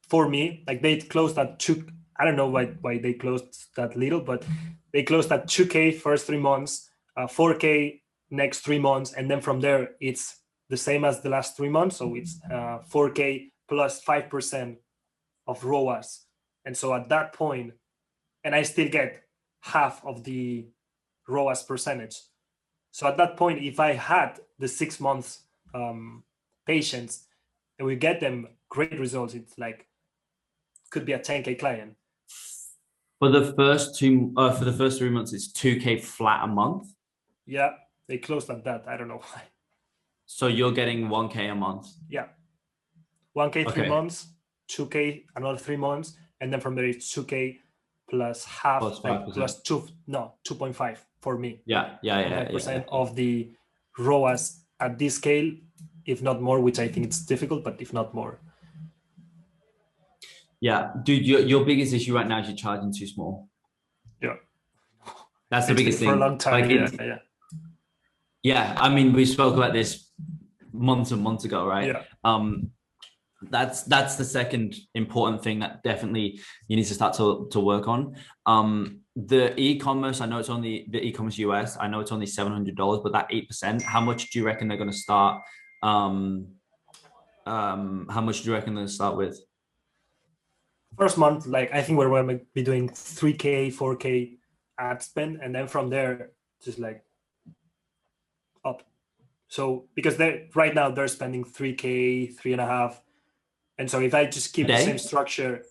for me, like they closed at 2. I don't know why they closed that little, but they closed at 2K first 3 months, 4K next 3 months. And then from there, it's the same as the last 3 months. So it's 4K plus 5% of ROAS. And so at that point, and I still get half of the ROAS percentage. So at that point, if I had the 6 months patience and we get them great results, it's like, could be a 10K client. For the first 3 months, it's 2K flat a month. Yeah, they closed at that. I don't know why. So you're getting 1K a month. Yeah. 1K 3 Okay. months, 2K another 3 months, and then from there it's 2K plus half, Plus like 5%. plus 2.5 for me. Yeah. 5% of the ROAS at this scale, if not more, which I think it's difficult, but if not more. Yeah, dude, your biggest issue right now is you're charging too small. Yeah. That's the biggest thing. For a long time, like yeah. I mean, we spoke about this months and months ago, right? Yeah. That's the second important thing that definitely you need to start to work on. The e-commerce, I know it's only the e-commerce US, I know it's only $700, but that 8%, how much do you reckon they're going to start? How much do you reckon they're going to start with? First month, like I think we're going to be doing 3K, 4K ad spend, and then from there, just like up. So because right now they're spending 3K, 3.5, and so if I just keep the same structure,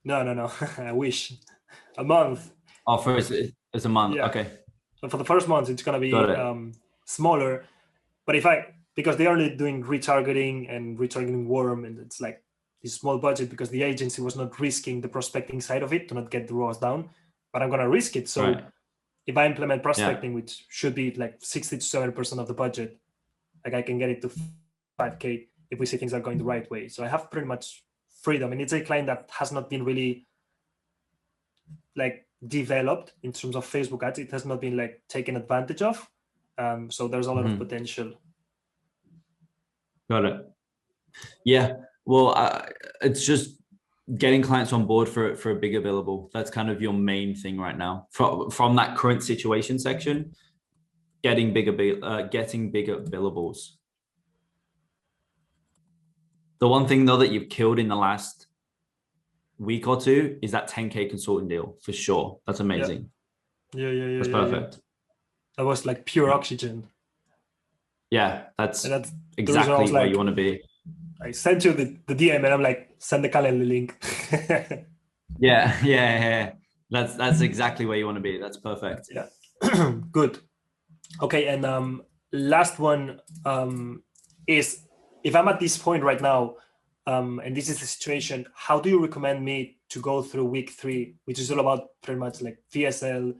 no, I wish a month. Oh, for it's a month. Yeah. Okay. So for the first month, it's going to be smaller, but because they're only doing retargeting and retargeting warm, and it's like this small budget because the agency was not risking the prospecting side of it to not get the ROAS down, but I'm going to risk it. So if I implement prospecting, which should be like 60 to 70% of the budget, like I can get it to 5K if we see things are going the right way. So I have pretty much freedom, and it's a client that has not been really like developed in terms of Facebook ads. It has not been like taken advantage of. So there's a lot of potential. Got it. Yeah. Well, it's just getting clients on board for a bigger billable. That's kind of your main thing right now. From that current situation section, getting bigger billables. The one thing though that you've killed in the last week or two is that 10K consulting deal for sure. That's amazing. Yeah. That's perfect. Yeah. That was like pure oxygen. Yeah, that's exactly where you want to be. I sent you the DM and I'm like, send the calendar link. yeah. That's exactly where you want to be. That's perfect. Yeah. Good. Okay, and last one is, if I'm at this point right now, and this is the situation, how do you recommend me to go through week 3, which is all about pretty much like VSL,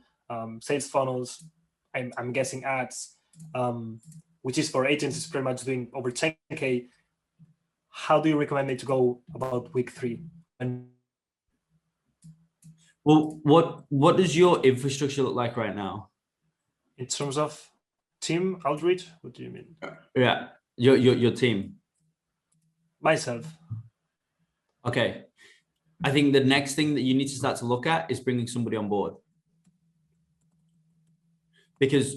sales funnels, I'm guessing ads, which is for agencies pretty much doing over 10K. How do you recommend me to go about week 3? Well, what does your infrastructure look like right now? In terms of team outreach, what do you mean? Yeah, your team. Myself. Okay. I think the next thing that you need to start to look at is bringing somebody on board. Because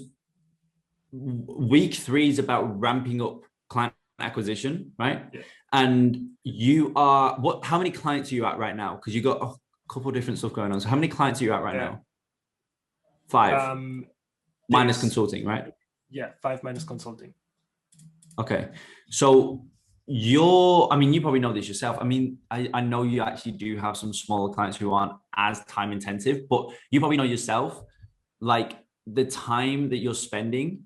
week 3 is about ramping up client acquisition, right? Yeah. And you are, how many clients are you at right now? Because you got a couple of different stuff going on. So how many clients are you at right now? 5. Minus consulting, right? Yeah, 5 minus consulting. Okay. So you probably know this yourself. I mean, I know you actually do have some smaller clients who aren't as time intensive, but you probably know yourself, like the time that you're spending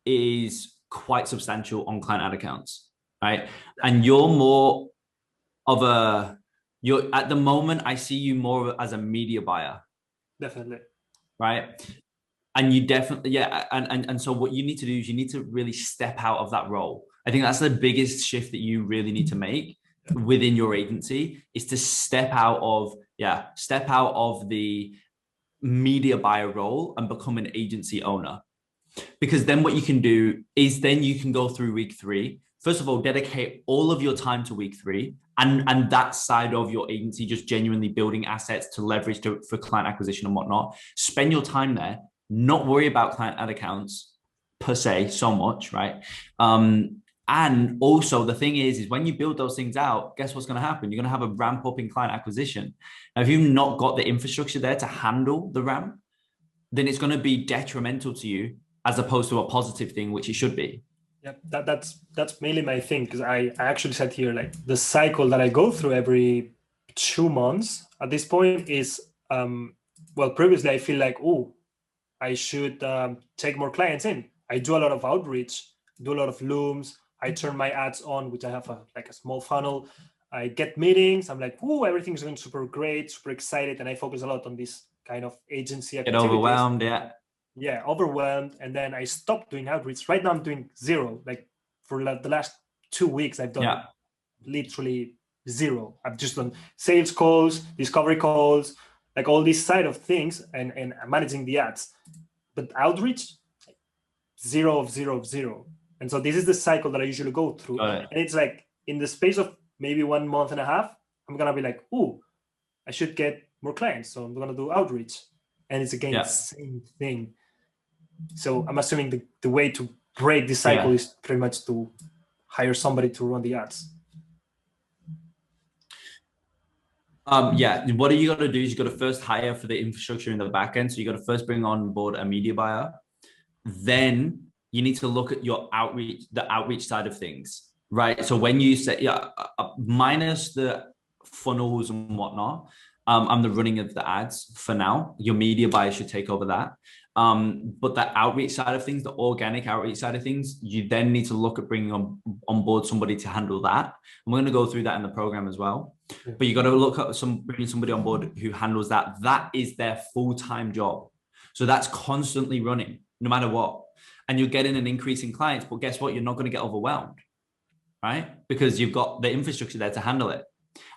is quite substantial on client ad accounts, right? And you're more of at the moment, I see you more as a media buyer. Definitely. Right. And you definitely, and so what you need to do is you need to really step out of that role. I think that's the biggest shift that you really need to make within your agency, is to step out of the media buyer role and become an agency owner. Because then what you can do is then you can go through week 3. First of all, dedicate all of your time to week 3 and that side of your agency, just genuinely building assets to leverage for client acquisition and whatnot. Spend your time there, not worry about client ad accounts per se so much, right? And also the thing is when you build those things out, guess what's going to happen? You're going to have a ramp up in client acquisition. Now, if you've not got the infrastructure there to handle the ramp, then it's going to be detrimental to you as opposed to a positive thing, which it should be. Yeah, that's mainly my thing, because I actually said here, like, the cycle that I go through every 2 months at this point is, well, previously I feel like, oh, I should take more clients in. I do a lot of outreach, do a lot of looms. I turn my ads on, which I have like a small funnel. I get meetings. I'm like, oh, everything's going super great, super excited. And I focus a lot on this kind of agency activities. Get overwhelmed, yeah. Yeah, overwhelmed. And then I stopped doing outreach. Right now I'm doing zero. Like for the last 2 weeks, I've done literally zero. I've just done sales calls, discovery calls, like all these side of things, and managing the ads. But outreach, 0 of 0 of 0. And so this is the cycle that I usually go through. And it's like in the space of maybe 1.5 months, I'm going to be like, oh, I should get more clients. So I'm going to do outreach. And it's again the same thing. So I'm assuming the way to break this cycle is pretty much to hire somebody to run the ads. Yeah, what you got to do is you got to first hire for the infrastructure in the back end. So you got to first bring on board a media buyer. Then you need to look at your outreach, the outreach side of things, right? So when you say, minus the funnels and whatnot, I'm the running of the ads for now. Your media buyer should take over that. But the outreach side of things, the organic outreach side of things, you then need to look at bringing on board somebody to handle that. And we're going to go through that in the program as well. Yeah. But you got to look at bringing somebody on board who handles that. That is their full-time job. So that's constantly running, no matter what. And you're getting an increase in clients, but guess what? You're not going to get overwhelmed, right? Because you've got the infrastructure there to handle it.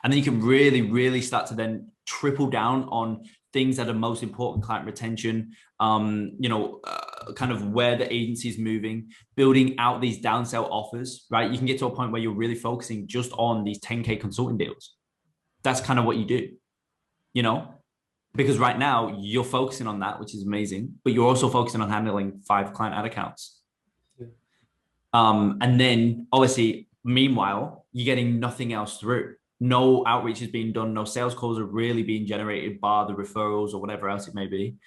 And then you can really, really start to then triple down on things that are most important: client retention, kind of where the agency is moving, building out these downsell offers, right? You can get to a point where you're really focusing just on these 10K consulting deals. That's kind of what you do, because right now you're focusing on that, which is amazing, but you're also focusing on handling 5 client ad accounts. Yeah. And then obviously, meanwhile, you're getting nothing else through. No outreach is being done. No sales calls are really being generated, bar the referrals or whatever else it may be.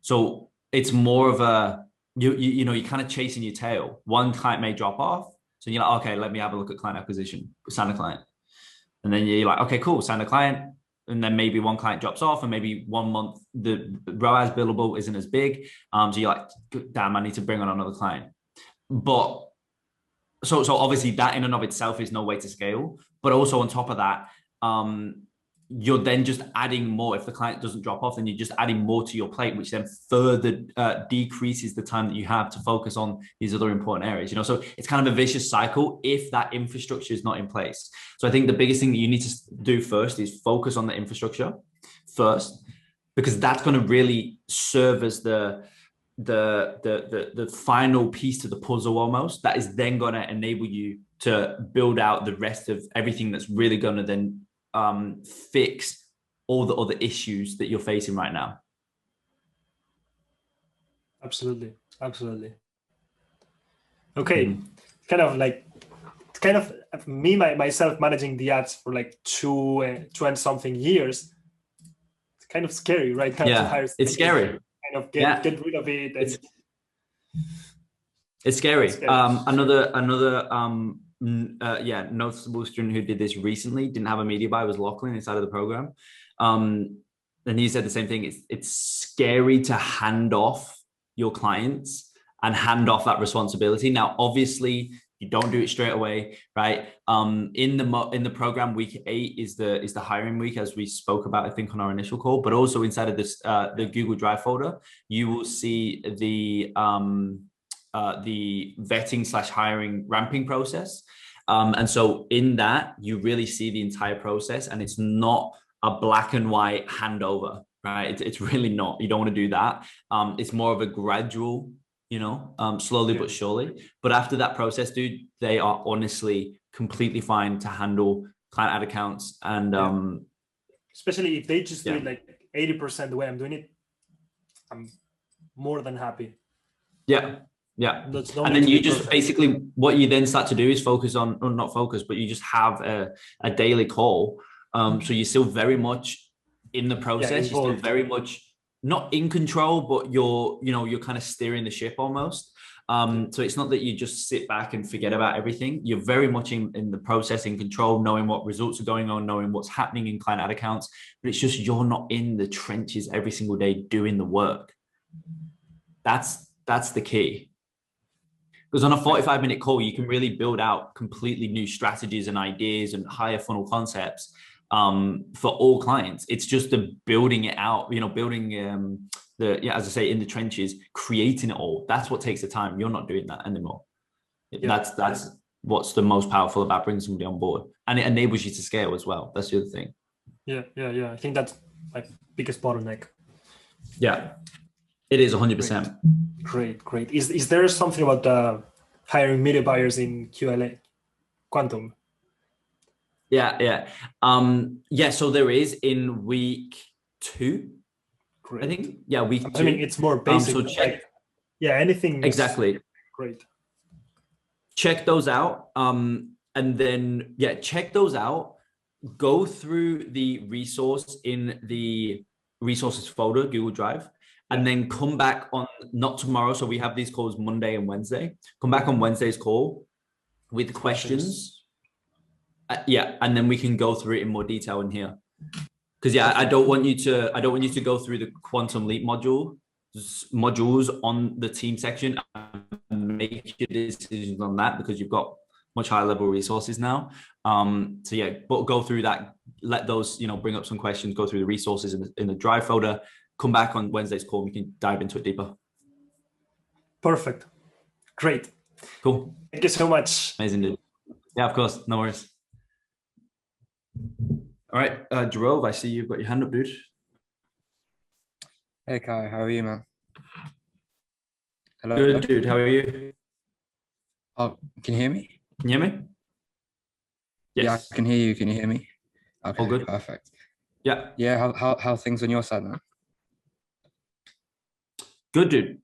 So it's more of a, you're kind of chasing your tail. One client may drop off. So you're like, okay, let me have a look at client acquisition, sign a client. And then you're like, okay, cool, sign a client. And then maybe one client drops off, and maybe 1 month, the ROAS billable isn't as big. So you're like, damn, I need to bring on another client. But so obviously that in and of itself is no way to scale. But also on top of that, you're then just adding more. If the client doesn't drop off, then you're just adding more to your plate, which then further decreases the time that you have to focus on these other important areas. So it's kind of a vicious cycle if that infrastructure is not in place. So I think the biggest thing that you need to do first is focus on the infrastructure first, because that's going to really serve as the final piece to the puzzle almost, that is then going to enable you to build out the rest of everything that's really going to then fix all the other issues that you're facing right now. Absolutely. Okay. Kind of me, myself managing the ads for like 2 and something years. It's kind of scary right now to hire. It's scary. Kind of get rid of it. It's scary. Another noticeable student who did this recently, didn't have a media buy, was Lachlan inside of the program. And he said the same thing. It's scary to hand off your clients and hand off that responsibility. Now, obviously, you don't do it straight away, right? In the program, week 8 is the hiring week, as we spoke about, I think, on our initial call. But also inside of this, the Google Drive folder, you will see the vetting/hiring ramping process. And so in that, you really see the entire process, and it's not a black and white handover, right? It's really not. You don't want to do that. It's more of a gradual, slowly but surely. But after that process, dude, they are honestly completely fine to handle client ad accounts. And especially if they just do it like 80% the way I'm doing it, I'm more than happy. Yeah. Yeah. That's And then you just basically, what you then start to do is focus on, or not focus, but you just have a daily call. So you're still very much in the process. You're still very much not in control, but you're kind of steering the ship almost. So it's not that you just sit back and forget about everything. You're very much in the process, in control, knowing what results are going on, knowing what's happening in client ad accounts. But it's just you're not in the trenches every single day doing the work. That's the key. Because on a 45-minute call, you can really build out completely new strategies and ideas and higher funnel concepts for all clients. It's just the building it out, building as I say, in the trenches, creating it all. That's what takes the time. You're not doing that anymore. Yeah. That's what's the most powerful about bringing somebody on board, and it enables you to scale as well. That's the other thing. Yeah. I think that's my biggest bottleneck. Yeah, it is 100%. Great. Is there something about hiring media buyers in QLA Quantum? Yeah. So there is in week 2. Great. I think, week 2. I mean, it's more basic. So check. Anything. Exactly. Great. Check those out. And then, check those out. Go through the resource in the resources folder, Google Drive, and then come back on, not tomorrow. So we have these calls Monday and Wednesday. Come back on Wednesday's call with questions. And then we can go through it in more detail in here. Because I don't want you to go through the Quantum Leap modules on the team section and make your decisions on that, because you've got much higher level resources now. But go through that, let those, bring up some questions, go through the resources in the Drive folder, come back on Wednesday's call, and we can dive into it deeper. Perfect. Great. Cool. Thank you so much. Amazing, dude. Yeah, of course. No worries. All right, Jerome, I see you've got your hand up, dude. Hey, Kai, how are you, man? Hello. Good, dude. How are you? Oh, can you hear me? Can you hear me? Yes. Yeah, I can hear you. Can you hear me? Okay, all good. Perfect. Yeah. Yeah. How things on your side, man? Good, dude.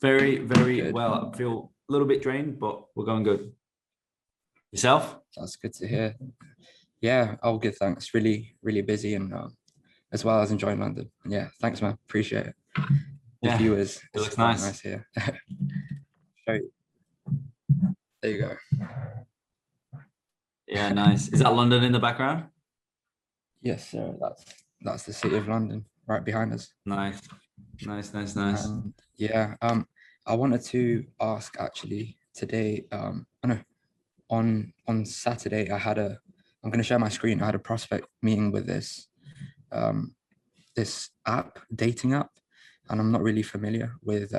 Very, very good. Well. I feel a little bit drained, but we're going good. Yourself? That's good to hear. Yeah, all good, thanks. Really, really busy, and as well as enjoying London. Yeah, thanks, man. Appreciate it. The viewers. It looks nice. Nice here. Show you. There you go. Yeah, nice. Is that London in the background? Yes, sir. That's the city of London right behind us. Nice. Yeah. I wanted to ask actually today. On Saturday I'm going to share my screen. I had a prospect meeting with this app, dating app, and I'm not really familiar with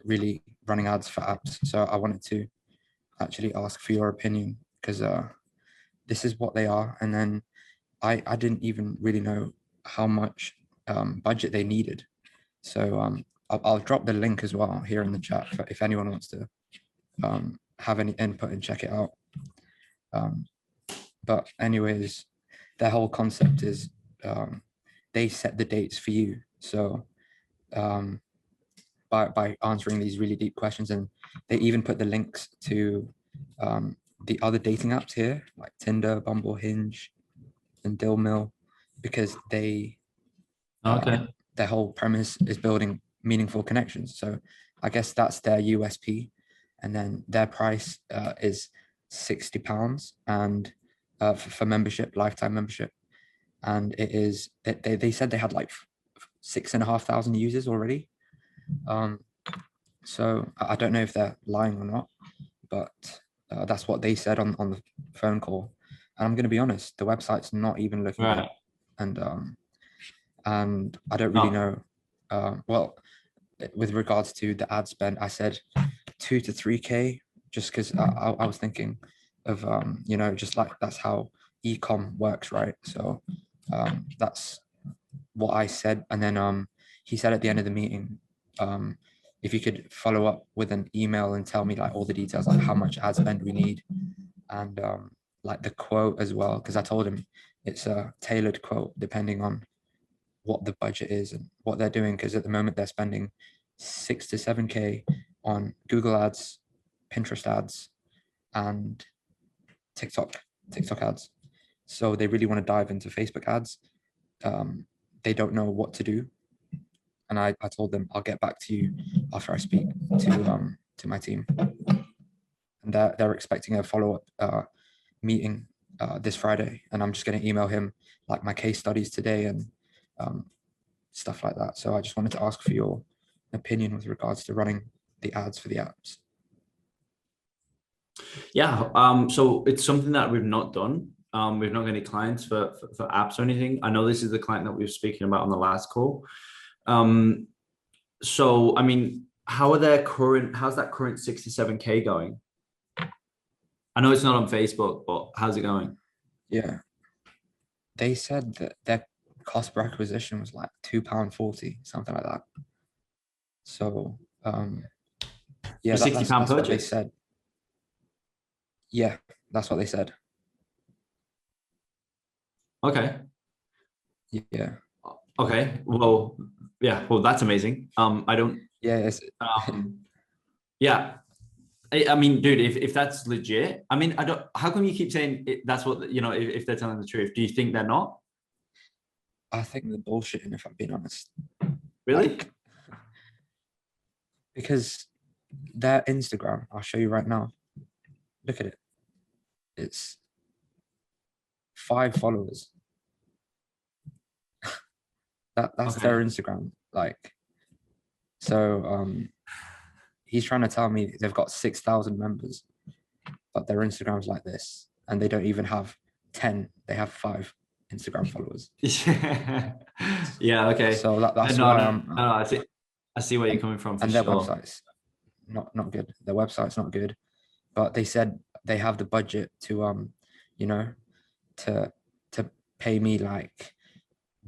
really running ads for apps. So I wanted to actually ask for your opinion, because this is what they are. And then I didn't even really know how much budget they needed. So I'll drop the link as well here in the chat if anyone wants to have any input and check it out. But anyways, their whole concept is they set the dates for you. So by answering these really deep questions, and they even put the links to the other dating apps here, like Tinder, Bumble, Hinge, and Dill Mill, because their whole premise is building meaningful connections. So I guess that's their USP. And then their price is £60, and for membership, lifetime membership. And it is, they said they had like 6,500 users already. So I don't know if they're lying or not, but that's what they said on the phone call. And I'm going to be honest, the website's not even looking good. And I don't really know. Well, with regards to the ad spend, I said 2 to 3K, just because I was thinking of just like that's how e-com works, right? So that's what I said. And then he said at the end of the meeting, if you could follow up with an email and tell me like all the details, like how much ad spend we need, and like the quote as well, because I told him it's a tailored quote depending on what the budget is and what they're doing, because at the moment they're spending 6 to 7K on Google ads, Pinterest ads, and TikTok ads. So they really want to dive into Facebook ads. They don't know what to do. And I told them I'll get back to you after I speak to my team. And they're expecting a follow-up meeting this Friday. And I'm just going to email him like my case studies today and stuff like that. So I just wanted to ask for your opinion with regards to running the ads for the apps. Yeah, so it's something that we've not done. We've not got any clients for apps or anything. I know this is the client that we were speaking about on the last call. So I mean, how's that current 67K going? I know it's not on Facebook, but how's it going? Yeah, they said that their cost per acquisition was like £2.40, something like that. So yeah, £60 that's purchase. what they said. Yeah, that's what they said. Okay. Yeah. Okay. Well, yeah. Well, that's amazing. I don't. Yeah. It's, yeah. I mean, dude, if that's legit, I mean, I don't. How come you keep saying that's what you know? If they're telling the truth, do you think they're not? I think they're bullshitting, if I'm being honest. Really? Like, because their Instagram, I'll show you right now. Look at it. It's 5 followers. That's Okay. their Instagram. Like, so he's trying to tell me they've got 6,000 members, but their Instagram's like this, and they don't even have 10. They have 5 Instagram followers. Yeah. Yeah. Okay. So that's no, why no, I see where you're coming from. And their sure. website's not good. Their website's not good, but they said they have the budget to you know, to pay me like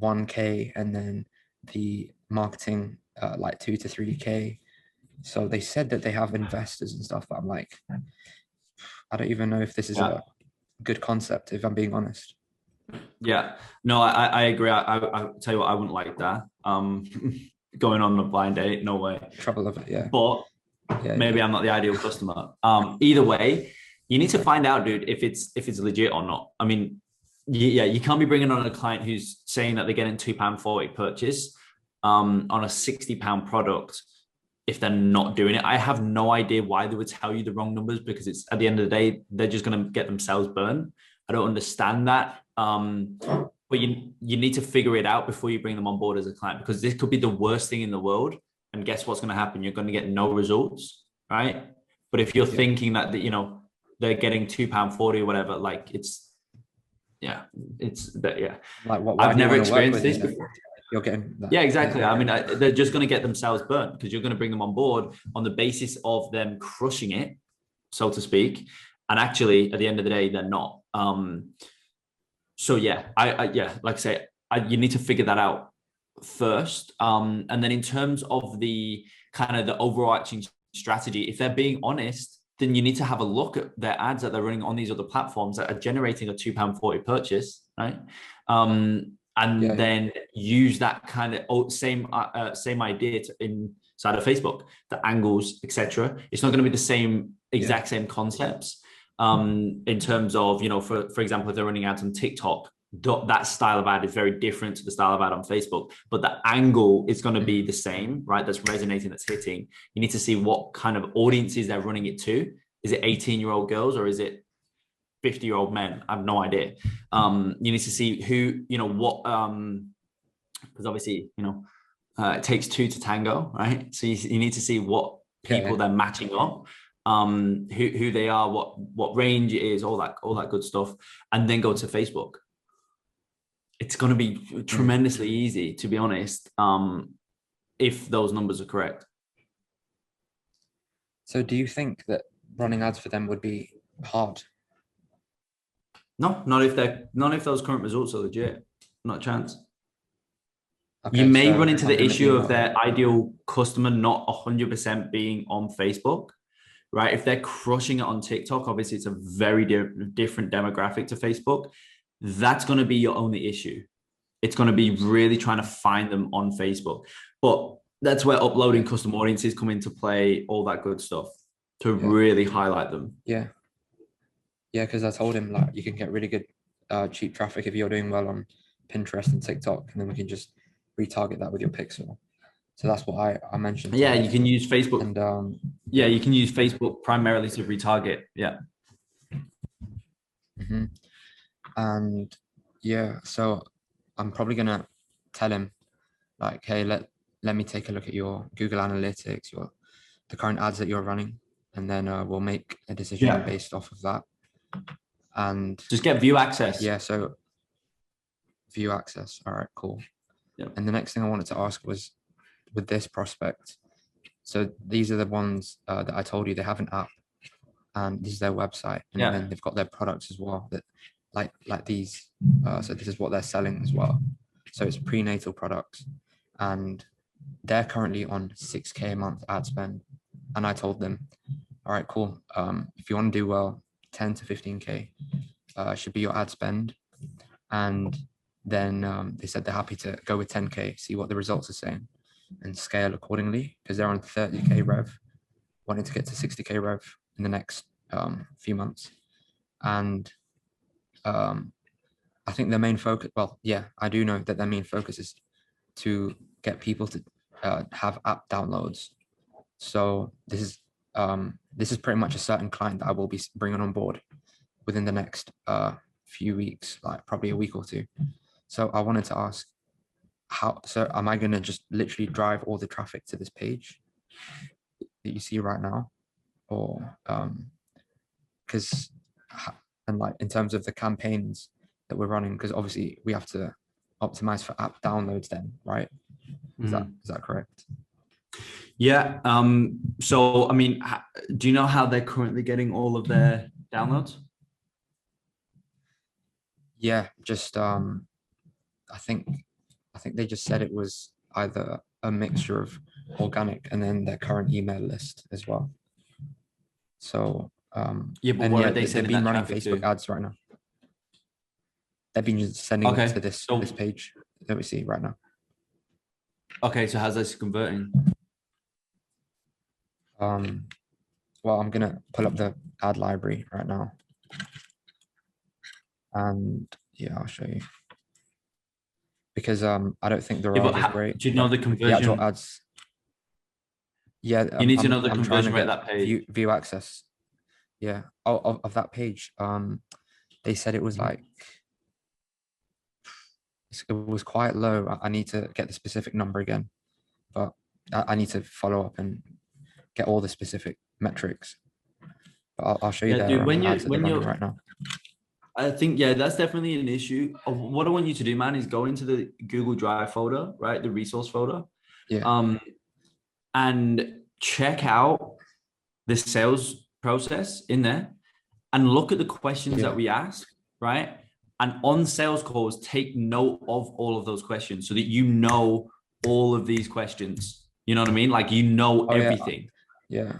1K and then the marketing like 2 to 3K. So they said that they have investors and stuff, but I'm like, I don't even know if this is a good concept, if I'm being honest. Yeah, no, I agree. I tell you what, I wouldn't like that. Going on a blind date, no way. Trouble of it, yeah. But maybe I'm not the ideal customer. Either way, you need to find out, dude, if it's legit or not. I mean, yeah, you can't be bringing on a client who's saying that they're getting £2.40 purchase on a £60 product if they're not doing it. I have no idea why they would tell you the wrong numbers, because it's at the end of the day, they're just going to get themselves burned. I don't understand that. But you need to figure it out before you bring them on board as a client, because this could be the worst thing in the world. And guess what's going to happen? You're going to get no results, right? But if you're thinking that, you know, they're getting £2.40 or whatever, like it's that, yeah. Like what? I've never experienced this before. You're getting that. Yeah, exactly. I mean, they're just going to get themselves burnt, because you're going to bring them on board on the basis of them crushing it, so to speak. And actually, at the end of the day, they're not. So yeah, yeah, like I say, you need to figure that out first. And then in terms of the kind of the overarching strategy, if they're being honest, then you need to have a look at their ads that they're running on these other platforms that are generating a £2.40 purchase, right? Then use that kind of same idea inside of Facebook, the angles, etc. It's not going to be the same exact same concepts. In terms of, you know, for example, if they're running ads on TikTok, that style of ad is very different to the style of ad on Facebook, but the angle is going to be the same, right? That's resonating, that's hitting. You need to see what kind of audiences they're running it to. Is it 18-year-old girls or is it 50-year-old men? I have no idea. You need to see who, you know, what, because obviously, you know, it takes 2 to tango, right? So you need to see what people they're matching up. Who they are, what range it is, all that good stuff, and then go to Facebook. It's going to be tremendously easy, to be honest, if those numbers are correct. So do you think that running ads for them would be hard? No, not if those current results are legit. Not a chance. Okay, you may run into the issue of their ideal customer not 100% being on Facebook. Right? If they're crushing it on TikTok, obviously it's a very different demographic to Facebook. That's going to be your only issue. It's going to be really trying to find them on Facebook. But that's where uploading custom audiences come into play, all that good stuff to really highlight them. Yeah. Yeah, because I told him like you can get really good cheap traffic if you're doing well on Pinterest and TikTok, and then we can just retarget that with your pixel. So that's what I mentioned. Yeah, you can use Facebook. And yeah, you can use Facebook primarily to retarget. Yeah. And yeah, so I'm probably gonna tell him like, hey, let me take a look at your Google Analytics, the current ads that you're running, and then we'll make a decision based off of that. And just get view access. Yeah, so view access. All right, cool. Yep. And the next thing I wanted to ask was with this prospect. So these are the ones that I told you they have an app, and this is their website, and then they've got their products as well that like these. So this is what they're selling as well. So it's prenatal products, and they're currently on 6K a month ad spend. And I told them, all right, cool. If you want to do well, 10 to 15K should be your ad spend. And then they said they're happy to go with 10K, see what the results are saying, and scale accordingly, because they're on 30K rev, wanting to get to 60K rev in the next few months. And I think their main focus, well, yeah, I do know that their main focus is to get people to have app downloads. So this is pretty much a certain client that I will be bringing on board within the next few weeks, like probably a week or two. So I wanted to ask, so am I going to just literally drive all the traffic to this page that you see right now, or because and like in terms of the campaigns that we're running, because obviously we have to optimize for app downloads then, right? Is that correct? Yeah. So I mean, do you know how they're currently getting all of their downloads? Yeah, just I think they just said it was either a mixture of organic and then their current email list as well. So yeah, but what are they they've been running Facebook ads right now. They've been just sending it to this page that we see right now. Okay, so how's this converting? Well, I'm gonna pull up the ad library right now, and yeah, I'll show you, because I don't think the ROAS is great. Do you know the conversion? The actual ads. Yeah, you need to know the conversion rate of that page. View access. Yeah, of that page. They said it was like, it was quite low. I need to get the specific number again, but I need to follow up and get all the specific metrics. But I'll show you that right now. I think, yeah, that's definitely an issue. What I want you to do, man, is go into the Google Drive folder, right? The resource folder. Yeah. And check out the sales process in there and look at the questions that we ask, right? And on sales calls, take note of all of those questions so that you know all of these questions. You know what I mean? Like, you know everything. Yeah.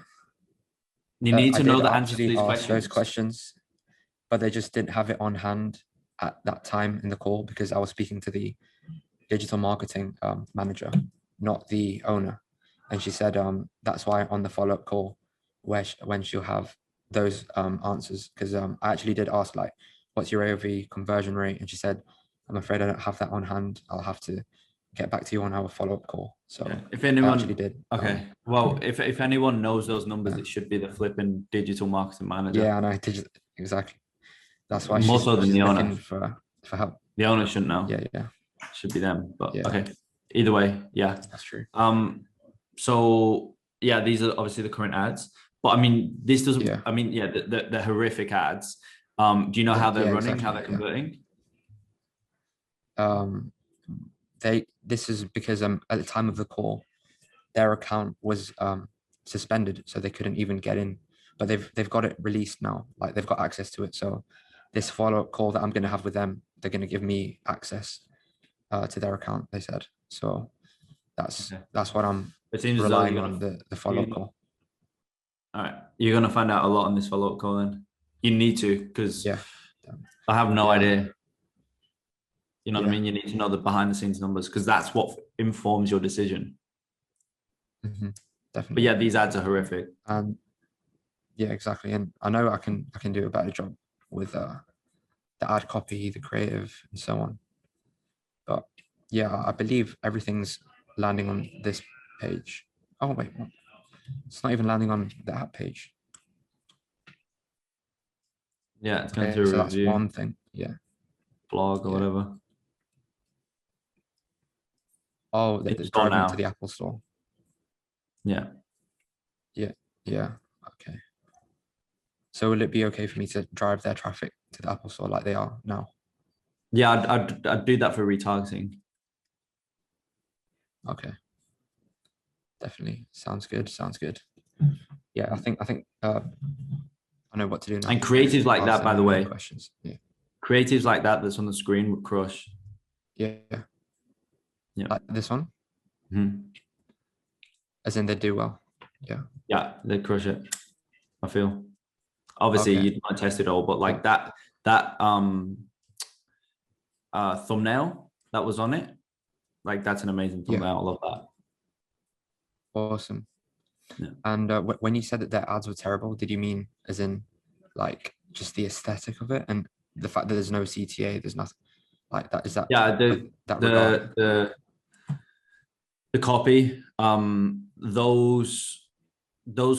You need to know the answers to these those questions, but they just didn't have it on hand at that time in the call, because I was speaking to the digital marketing manager, not the owner. And she said that's why on the follow-up call, when she'll have those answers, because I actually did ask, like, what's your AOV conversion rate? And she said, I'm afraid I don't have that on hand. I'll have to get back to you on our follow-up call. So if anyone actually did. Okay. Well, if anyone knows those numbers, it should be the flipping digital marketing manager. Yeah, and I did exactly. That's why more so than the owner. Looking for help. The owner shouldn't know. Yeah. Should be them. But okay. Either way, yeah. That's true. So yeah, these are obviously the current ads. But I mean, this doesn't. Yeah. I mean, yeah, the horrific ads. Do you know how they're running? Exactly. How they're converting? This is because at the time of the call, their account was suspended, so they couldn't even get in. But they've got it released now. Like, they've got access to it. So this follow-up call that I'm going to have with them, they're going to give me access to their account, they said. So that's what I'm relying on, the follow-up call. All right, you're going to find out a lot on this follow-up call then. You need to, because I have no idea. You know what I mean? You need to know the behind the scenes numbers, because that's what informs your decision. Definitely. But yeah, these ads are horrific. Yeah, exactly. And I know I can do a better job with the ad copy, the creative, and so on. But yeah, I believe everything's landing on this page. Oh wait, what? It's not even landing on the app page. Yeah, it's going Okay, through so a that's review, one thing. Yeah. blog or Yeah. whatever. Oh, they're It's gone driving to now. the Apple Store. Yeah. Yeah. Okay. So will it be okay for me to drive their traffic to the Apple Store like they are now? Yeah, I'd do that for retargeting. Okay. Definitely. Sounds good. Yeah, I think I know what to do now. And creatives like that, by the way. Questions. Yeah. Creatives like that that's on the screen would crush. Yeah. Like this one? As in they do well. Yeah. Yeah, they crush it. I feel. Obviously, Okay. you'd want to test it all, but like that thumbnail that was on it, like that's an amazing thumbnail. I love that. Awesome. Yeah. And when you said that their ads were terrible, did you mean as in like just the aesthetic of it and the fact that there's no CTA, there's nothing like that? Is that the copy, those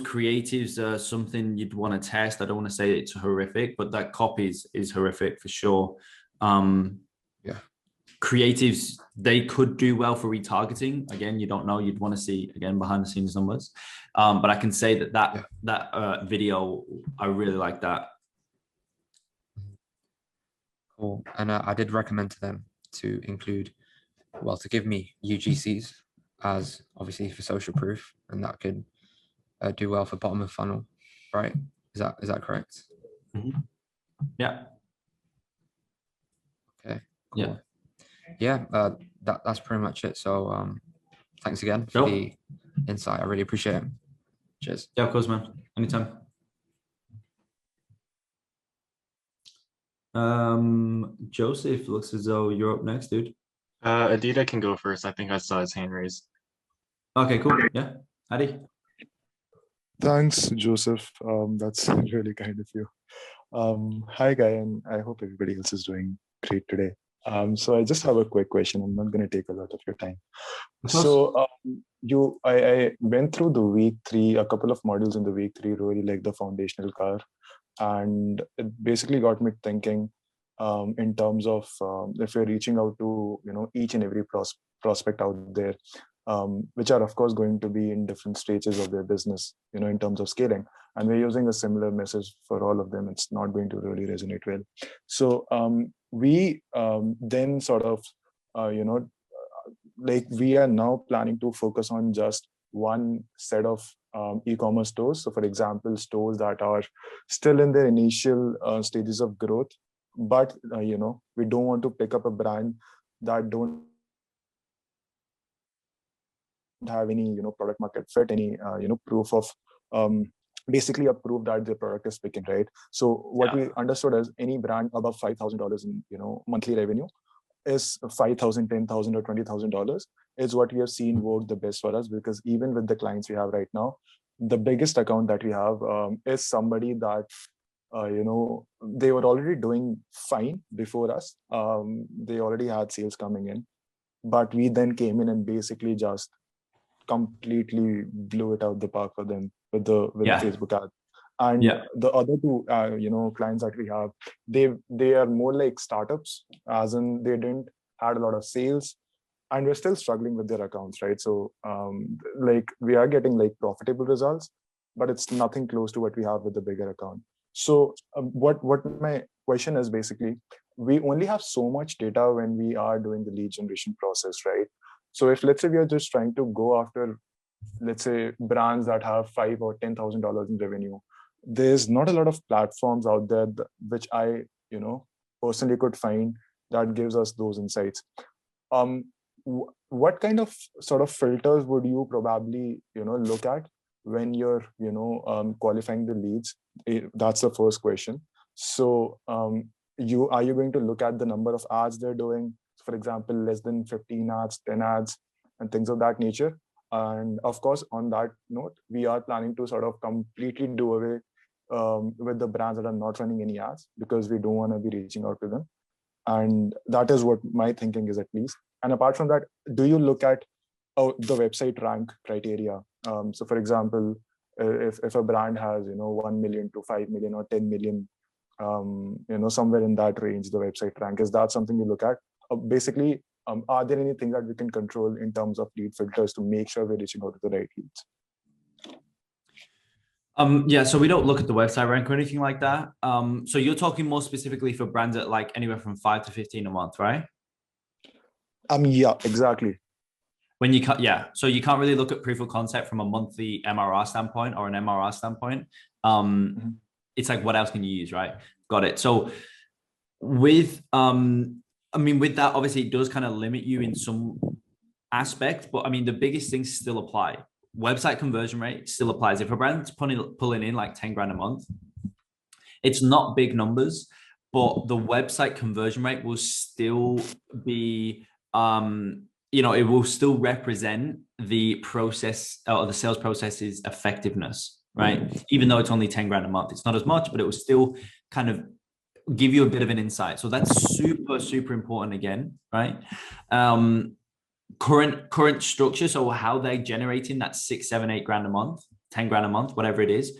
creatives are something you'd want to test. I don't want to say it's horrific, but that copy is horrific for sure. Yeah. Creatives, they could do well for retargeting. Again, you don't know. You'd want to see, again, behind the scenes numbers. But I can say that video, I really like that. Cool. And I did recommend to them to include, well, to give me UGCs as obviously for social proof, and that could do well for bottom of funnel, right? Is that correct? Yeah. Okay. Cool. Yeah. That's pretty much it. So thanks again for the insight. I really appreciate it. Cheers. Yeah, of course, man. Anytime. Joseph, looks as though you're up next, dude. Adida can go first. I think I saw his hand raised. Okay, cool. Yeah. Adi. Thanks, Joseph. That's really kind of you. Hi, Guy, and I hope everybody else is doing great today. So I just have a quick question. I'm not going to take a lot of your time. So I went through the week 3, a couple of modules in the week 3, really like the foundational car. And it basically got me thinking in terms of if you're reaching out to, each and every prospect out there, which are of course going to be in different stages of their business, in terms of scaling. And we're using a similar message for all of them. It's not going to really resonate well. So we then sort of, like we are now planning to focus on just one set of e-commerce stores. So for example, stores that are still in their initial stages of growth, but we don't want to pick up a brand that don't have any product market fit, any proof of basically a proof that the product is picking, right? So what we understood as any brand above $5,000 in monthly revenue is $5,000, $10,000, or $20,000 is what we have seen work the best for us, because even with the clients we have right now, the biggest account that we have is somebody that they were already doing fine before us. They already had sales coming in, but we then came in and basically just completely blew it out the park for them with the Facebook ad. And the other two clients that we have, they are more like startups, as in they didn't had a lot of sales, and we're still struggling with their accounts, right? So like we are getting like profitable results, but it's nothing close to what we have with the bigger account. So what my question is, basically, we only have so much data when we are doing the lead generation process, right? So if, let's say, we are just trying to go after, let's say, brands that have $5,000 or $10,000 in revenue, there's not a lot of platforms out there which I, personally could find that gives us those insights. What kind of sort of filters would you probably, look at when you're, qualifying the leads? That's the first question. So are you going to look at the number of ads they're doing? For example, less than 15 ads, 10 ads, and things of that nature? And of course, on that note, we are planning to sort of completely do away with the brands that are not running any ads, because we don't want to be reaching out to them. And that is what my thinking is, at least. And apart from that, do you look at the website rank criteria? So for example, if a brand has 1 million to 5 million or 10 million, somewhere in that range, the website rank, is that something you look at? Basically, are there any things that we can control in terms of lead filters to make sure we're reaching out to the right leads? Yeah, so we don't look at the website rank or anything like that. So you're talking more specifically for brands at like anywhere from 5 to 15 a month, right? Yeah, exactly. When you cut, yeah. So you can't really look at proof of concept from a monthly MRR standpoint or an MRR standpoint. It's like, what else can you use, right? Got it. So with, with that, obviously it does kind of limit you in some aspect, but I mean, the biggest things still apply. Website conversion rate still applies. If a brand's pulling in like 10 grand a month, it's not big numbers, but the website conversion rate will still be, it will still represent the process or the sales process's effectiveness, right? Even though it's only 10 grand a month, it's not as much, but it will still kind of give you a bit of an insight. So that's super, super important again, right? Current structure, so how they're generating that 6, 7, 8 grand a month, 10 grand a month, whatever it is,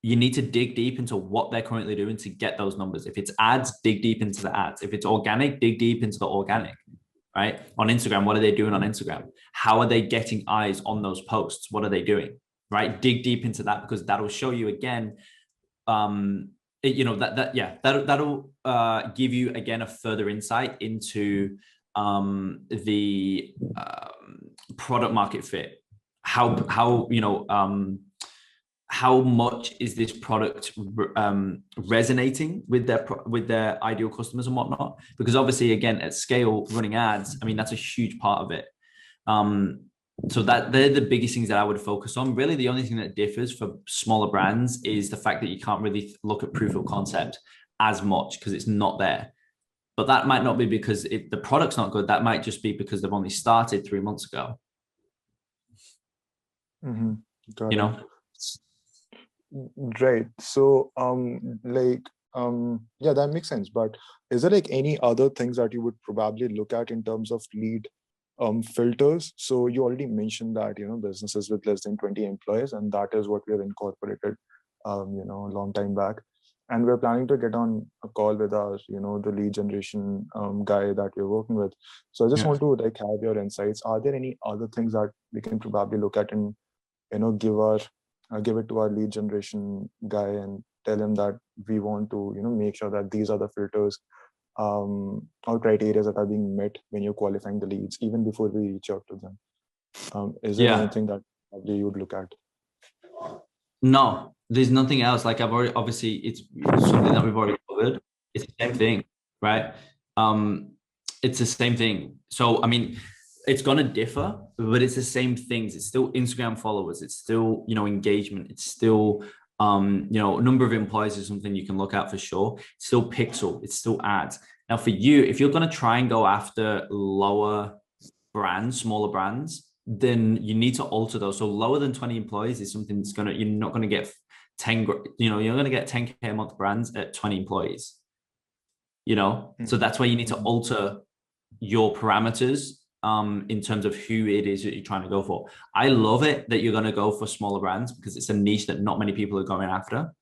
you need to dig deep into what they're currently doing to get those numbers. If it's ads, dig deep into the ads. If it's organic, dig deep into the organic, right? On Instagram, what are they doing on Instagram? How are they getting eyes on those posts? What are they doing, right? Dig deep into that, because that'll show you again, that'll give you again a further insight into the product market fit. How much is this product resonating with their ideal customers and whatnot? Because obviously, again, at scale, running ads, I mean, that's a huge part of it. So that they're the biggest things that I would focus on. Really, the only thing that differs for smaller brands is the fact that you can't really look at proof of concept as much because it's not there. But that might not be because the product's not good. That might just be because they've only started 3 months ago. Right. So, yeah, that makes sense. But is there like any other things that you would probably look at in terms of lead filters? So you already mentioned that, businesses with less than 20 employees, and that is what we have incorporated, a long time back. And we're planning to get on a call with our, the lead generation guy that we're working with. So I just want to have your insights. Are there any other things that we can probably look at and, give it to our lead generation guy and tell him that we want to, make sure that these are the filters or criteria that are being met when you're qualifying the leads, even before we reach out to them? Is there anything that probably you would look at? No, there's nothing else. Like I've already, obviously it's something that we've already covered. It's the same thing, right? It's the same thing. So, I mean, it's going to differ, but it's the same things. It's still Instagram followers. It's still, engagement. It's still, number of employees is something you can look at for sure. It's still pixel. It's still ads. Now for you, if you're going to try and go after lower brands, smaller brands, then you need to alter those. So lower than 20 employees is something that's you're not going to get 10, you're going to get 10K a month brands at 20 employees, So that's why you need to alter your parameters in terms of who it is that you're trying to go for. I love it that you're going to go for smaller brands because it's a niche that not many people are going after.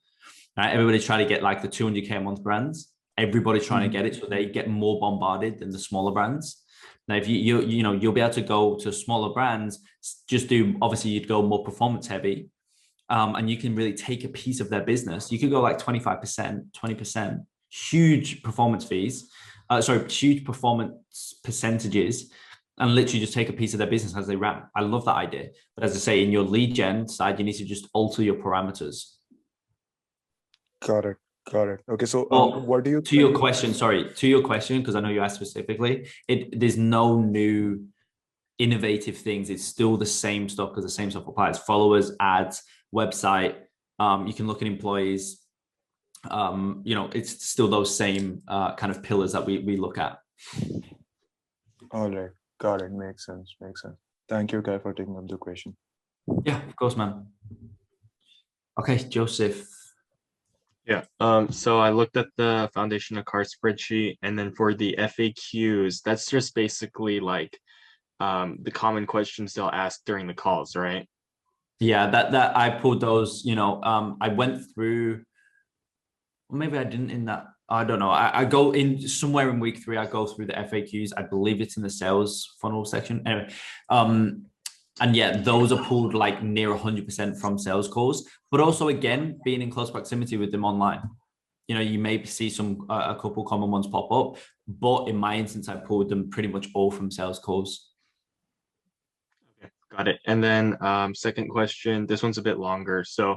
Right? Everybody's trying to get like the 200K a month brands. Everybody's trying to get it, so they get more bombarded than the smaller brands. Now, if you'll be able to go to smaller brands, obviously you'd go more performance heavy, and you can really take a piece of their business. You could go like 25%, 20%, huge performance fees, huge performance percentages, and literally just take a piece of their business as they ramp. I love that idea. But as I say, in your lead gen side, you need to just alter your parameters. Got it. Okay, so what do you to your question, because I know you asked specifically, there's no new innovative things. It's still the same stuff because the same stuff applies. Followers, ads, website, you can look at employees, it's still those same kind of pillars that we look at. All right, got it. Makes sense. Thank you, Kai, for taking up the question. Yeah, of course, man. Okay, Joseph. Yeah. So I looked at the foundation of card spreadsheet, and then for the FAQs, that's just basically like the common questions they'll ask during the calls, right? Yeah, that I pulled those, I went through, or maybe I didn't in that, I don't know. I go in somewhere in week 3, I go through the FAQs. I believe it's in the sales funnel section. Anyway, and yeah, those are pulled like near 100% from sales calls, but also again, being in close proximity with them online. You may see a couple common ones pop up, but in my instance, I pulled them pretty much all from sales calls. Okay, got it. And then second question, this one's a bit longer. So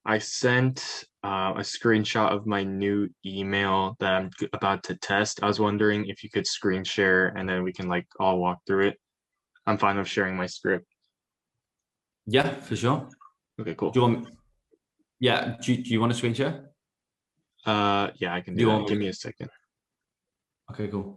I sent a screenshot of my new email that I'm about to test. I was wondering if you could screen share and then we can like all walk through it. I'm fine with sharing my script. Yeah, for sure. Okay, cool. Do you want to screen share? Yeah, I can do that. Give me a second. Okay, cool.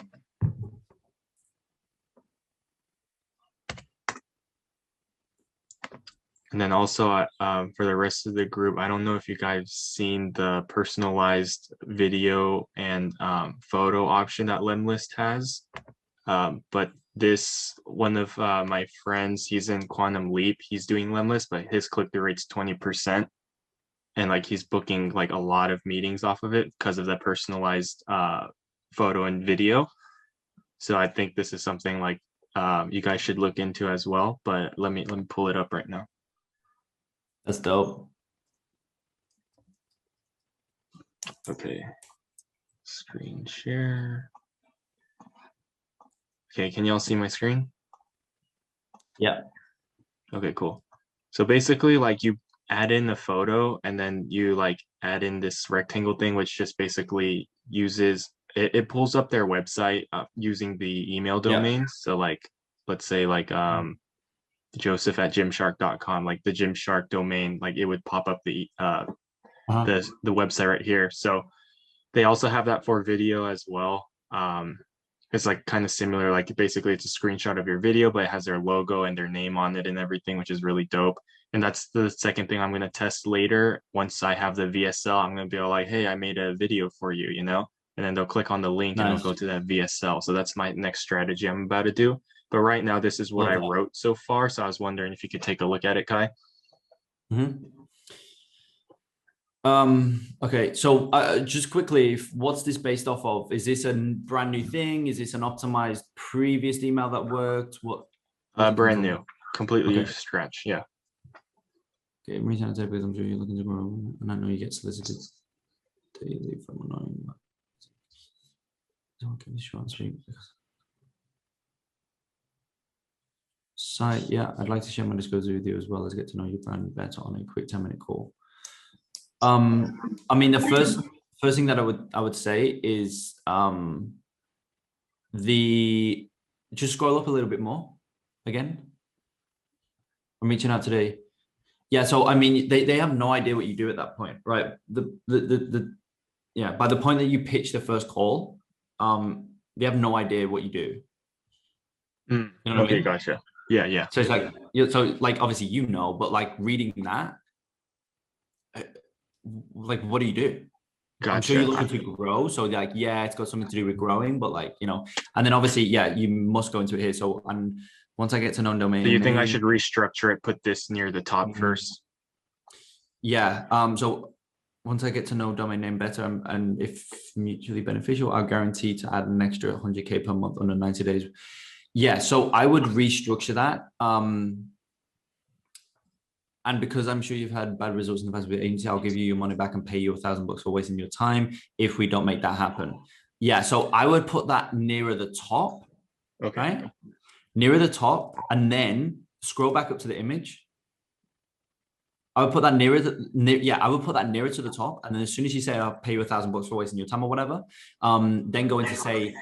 And then also for the rest of the group, I don't know if you guys seen the personalized video and photo option that Lemlist has. But one of my friends, he's in Quantum Leap, he's doing Lemlist, but his click-through rate's 20%. And like he's booking like a lot of meetings off of it because of the personalized photo and video. So I think this is something like you guys should look into as well. But let me pull it up right now. That's dope. Okay. Screen share. Okay, can y'all see my screen? Yeah. Okay, cool. So basically like you add in the photo and then you like add in this rectangle thing, which just basically uses, it pulls up their website using the email domain. Yeah. So like, let's say like Joseph@gymshark.com, like the Gymshark domain, like it would pop up the website right here. So they also have that for video as well. It's like kind of similar, like basically it's a screenshot of your video, but it has their logo and their name on it and everything, which is really dope. And that's the second thing I'm going to test later. Once I have the VSL, I'm going to be like, hey, I made a video for you, and then they'll click on the link and they'll go to that VSL. So that's my next strategy I'm about to do. But right now, this is what I wrote so far. So I was wondering if you could take a look at it, Kai. Okay, so just quickly, what's this based off of? Is this a brand new thing? Is this an optimized previous email that worked? What? Brand new, completely scratch. Yeah. Okay, reason I take because I'm sure you're looking to grow, and I know you get solicited daily from annoying. Don't give me short and sweet. Site, yeah, I'd like to share my disclosure with you as well as get to know your brand better on a quick 10-minute call. I mean, the first thing that I would say is just scroll up a little bit more again. I'm reaching out today. Yeah, so I mean, they have no idea what you do at that point, right? By the point that you pitch the first call, they have no idea what you do. You know what I mean? Gotcha. Yeah. So it's like, obviously but like reading that, like, what do you do? Gotcha. I'm sure you're looking to grow, so like, yeah, it's got something to do with growing, but like, and then obviously, yeah, you must go into it here. So, and once I get to know domain, do you think I should restructure it, put this near the top first? Yeah. So once I get to know domain name better and if mutually beneficial, I'll guarantee to add an extra 100K per month under 90 days. Yeah. So I would restructure that. And because I'm sure you've had bad results in the past with the agency, I'll give you your money back and pay you $1,000 for wasting your time if we don't make that happen. Yeah, so I would put that nearer the top, right? Nearer the top, and then scroll back up to the image. I would put that I would put that nearer to the top, and then as soon as you say I'll pay you $1,000 for wasting your time or whatever, then go into say.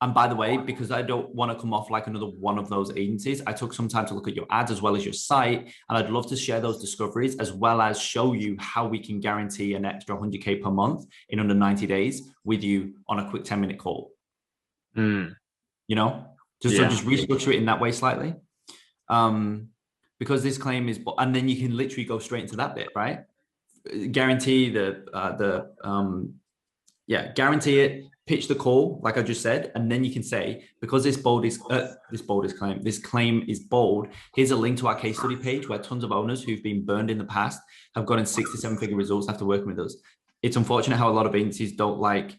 And by the way, because I don't want to come off like another one of those agencies, I took some time to look at your ads as well as your site. And I'd love to share those discoveries as well as show you how we can guarantee an extra 100K per month in under 90 days with you on a quick 10-minute call. So just restructure it in that way slightly. because this claim is, and then you can literally go straight into that bit, right? Guarantee guarantee it, pitch the call, like I just said, and then you can say, because this claim is bold, here's a link to our case study page where tons of owners who've been burned in the past have gotten 6 to 7 figure results after working with us. It's unfortunate how a lot of agencies don't like,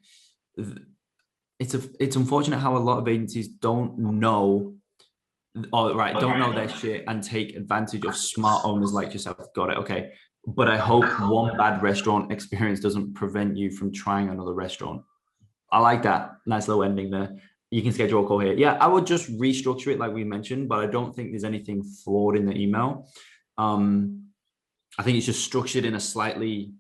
it's unfortunate how a lot of agencies don't know their shit and take advantage of smart owners like yourself. Got it. Okay. But I hope one bad restaurant experience doesn't prevent you from trying another restaurant. I like that. Nice little ending there. You can schedule a call here. Yeah, I would just restructure it like we mentioned, but I don't think there's anything flawed in the email. I think it's just structured in a slightly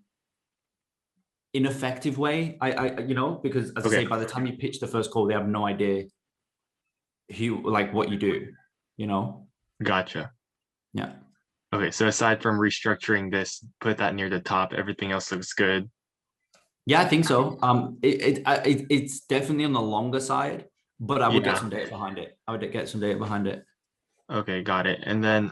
ineffective way. Because as I say, by the time you pitch the first call, they have no idea what you do, Gotcha. Yeah. Okay, so aside from restructuring this, put that near the top, everything else looks good. Yeah, I think so. It's definitely on the longer side, but I would get some data behind it. Okay, got it. And then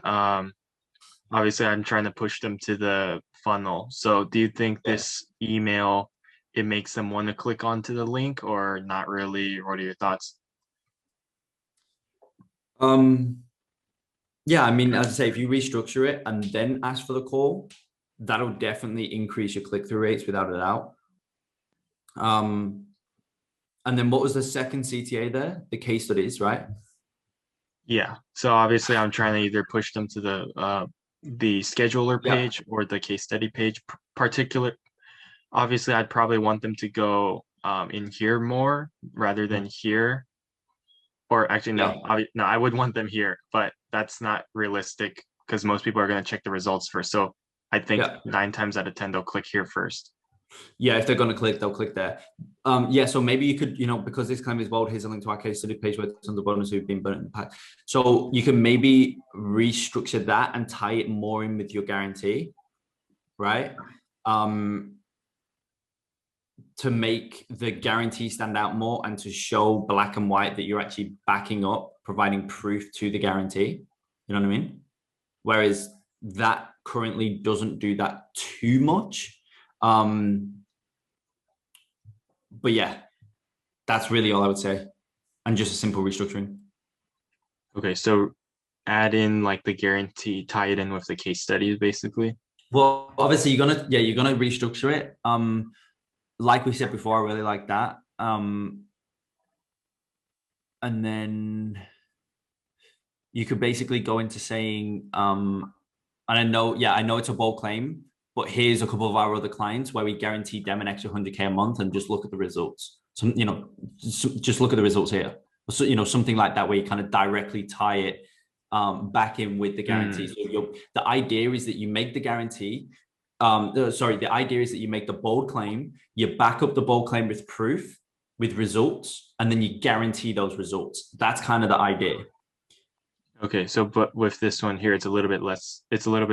obviously I'm trying to push them to the funnel. So do you think this email, it makes them want to click onto the link or not really? What are your thoughts? Yeah, I mean, as I say, if you restructure it and then ask for the call, that'll definitely increase your click-through rates without a doubt. And then what was the second CTA there? The case studies, right? Yeah. So obviously I'm trying to either push them to the scheduler page or the case study page. Obviously I'd probably want them to go in here more rather than here. Or actually, no, I would want them here, but that's not realistic because most people are going to check the results first. So I think 9 times out of 10, they'll click here first. Yeah, if they're going to click, they'll click there. So maybe you could, because this claim is bold, here's a link to our case study page with tons of bonus who've been burnt in the past. So you can maybe restructure that and tie it more in with your guarantee, right? To make the guarantee stand out more and to show black and white that you're actually backing up, providing proof to the guarantee. You know what I mean? Whereas that currently doesn't do that too much. But yeah, that's really all I would say. And just a simple restructuring. Okay, so add in like the guarantee, tie it in with the case studies, basically. Well, obviously you're gonna restructure it. Like we said before, I really like that. And then you could basically go into saying, and I know it's a bold claim, but here's a couple of our other clients where we guarantee them an extra 100K a month, and just look at the results. So, just look at the results here. So, something like that, where you kind of directly tie it back in with the guarantee. So the idea is that you make the guarantee. The idea is that you make the bold claim, you back up the bold claim with proof, with results, and then you guarantee those results. That's kind of the idea. Okay, so but with this one here, it's a little bit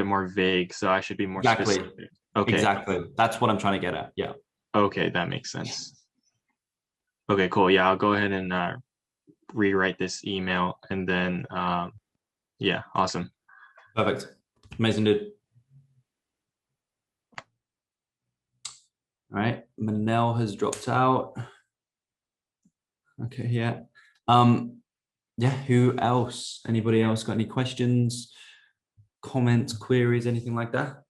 more vague, so I should be more specific. Okay. Exactly. That's what I'm trying to get at. Yeah. Okay, that makes sense. Okay, cool. Yeah, I'll go ahead and rewrite this email, and then yeah, awesome. Perfect. Amazing, dude. All right, Manel has dropped out. Okay, yeah. Yeah, who else? Anybody else got any questions, comments, queries, anything like that?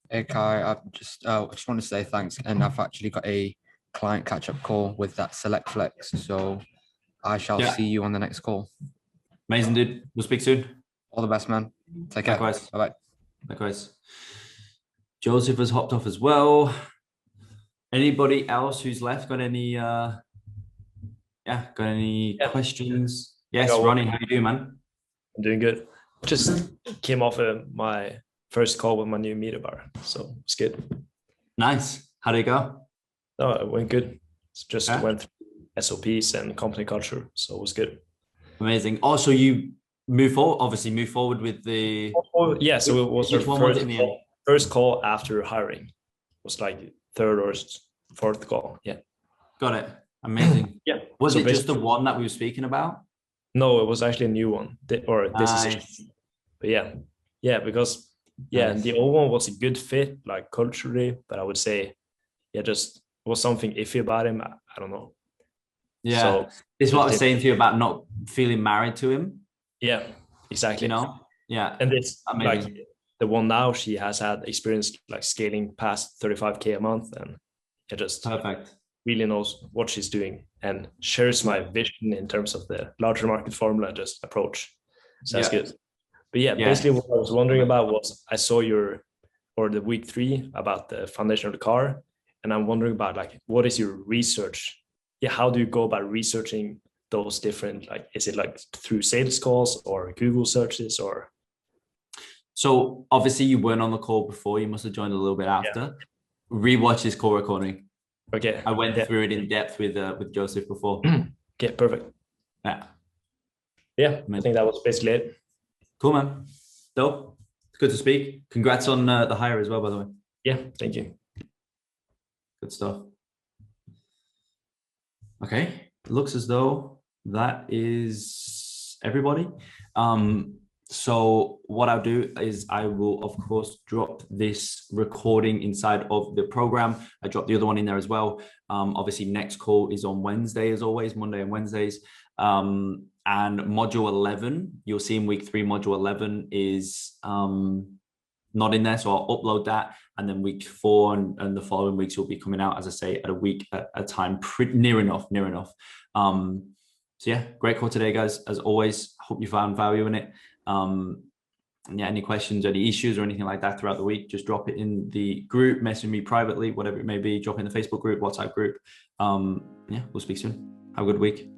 Hey Kai, I just want to say thanks, and I've actually got a client catch-up call with that Select Flex, so I shall see you on the next call. Amazing, dude. We'll speak soon. All the best, man. Take care. Likewise. Bye-bye. Likewise. Joseph has hopped off as well. Anybody else who's left got any questions? Yes, Ronnie, how you doing, man? I'm doing good. Just came off my first call with my new meter bar, so it's good. Nice. How did it go? No, it went good. Just went through SOPs and company culture, so it was good. Amazing. Also, you move forward with the. Yeah, so it was our first call after hiring. It was like third or fourth call. Yeah. Got it. Amazing. Yeah. Was So it just the basically- one that we were speaking about? No, it was actually a new one. This is, Nice. but yeah, because Nice. the old one was a good fit, like culturally, but I would say, just was something iffy about him. I don't know. Yeah. So This is what I was it- saying to you about not feeling married to him. yeah, exactly. You know? Yeah. And it's Amazing. like the one now, she has had experience like scaling past 35K a month, and just Perfect. really knows what she's doing and shares my vision in terms of the larger market formula just approach. So that's good. But yeah, basically what I was wondering about was I saw the week 3 about the foundation of the car, and I'm wondering about like what is your research? Yeah, how do you go about researching those different, like is it like through sales calls or Google searches or? So obviously you weren't on the call before, you must have joined a little bit after. Rewatch this call recording. Okay. I went through it in depth with Joseph before. Okay, perfect. Yeah. Yeah, I think that was basically it. Cool, man. Dope. It's good to speak. Congrats on the hire as well, by the way. Yeah, thank you. Good stuff. Okay. It looks as though that is everybody. So what I'll do is I will, of course, drop this recording inside of the program. I dropped the other one in there as well. Obviously, next call is on Wednesday, as always, Monday and Wednesdays. And module 11, you'll see in week 3, module 11 is not in there. So I'll upload that. And then week 4 and the following weeks will be coming out, as I say, at a week at a time, near enough. So yeah, great call today, guys. As always, hope you found value in it. And yeah, any questions, any issues or anything like that throughout the week, just drop it in the group, message me privately, whatever it may be, drop in the Facebook group, WhatsApp group. Yeah, we'll speak soon. Have a good week.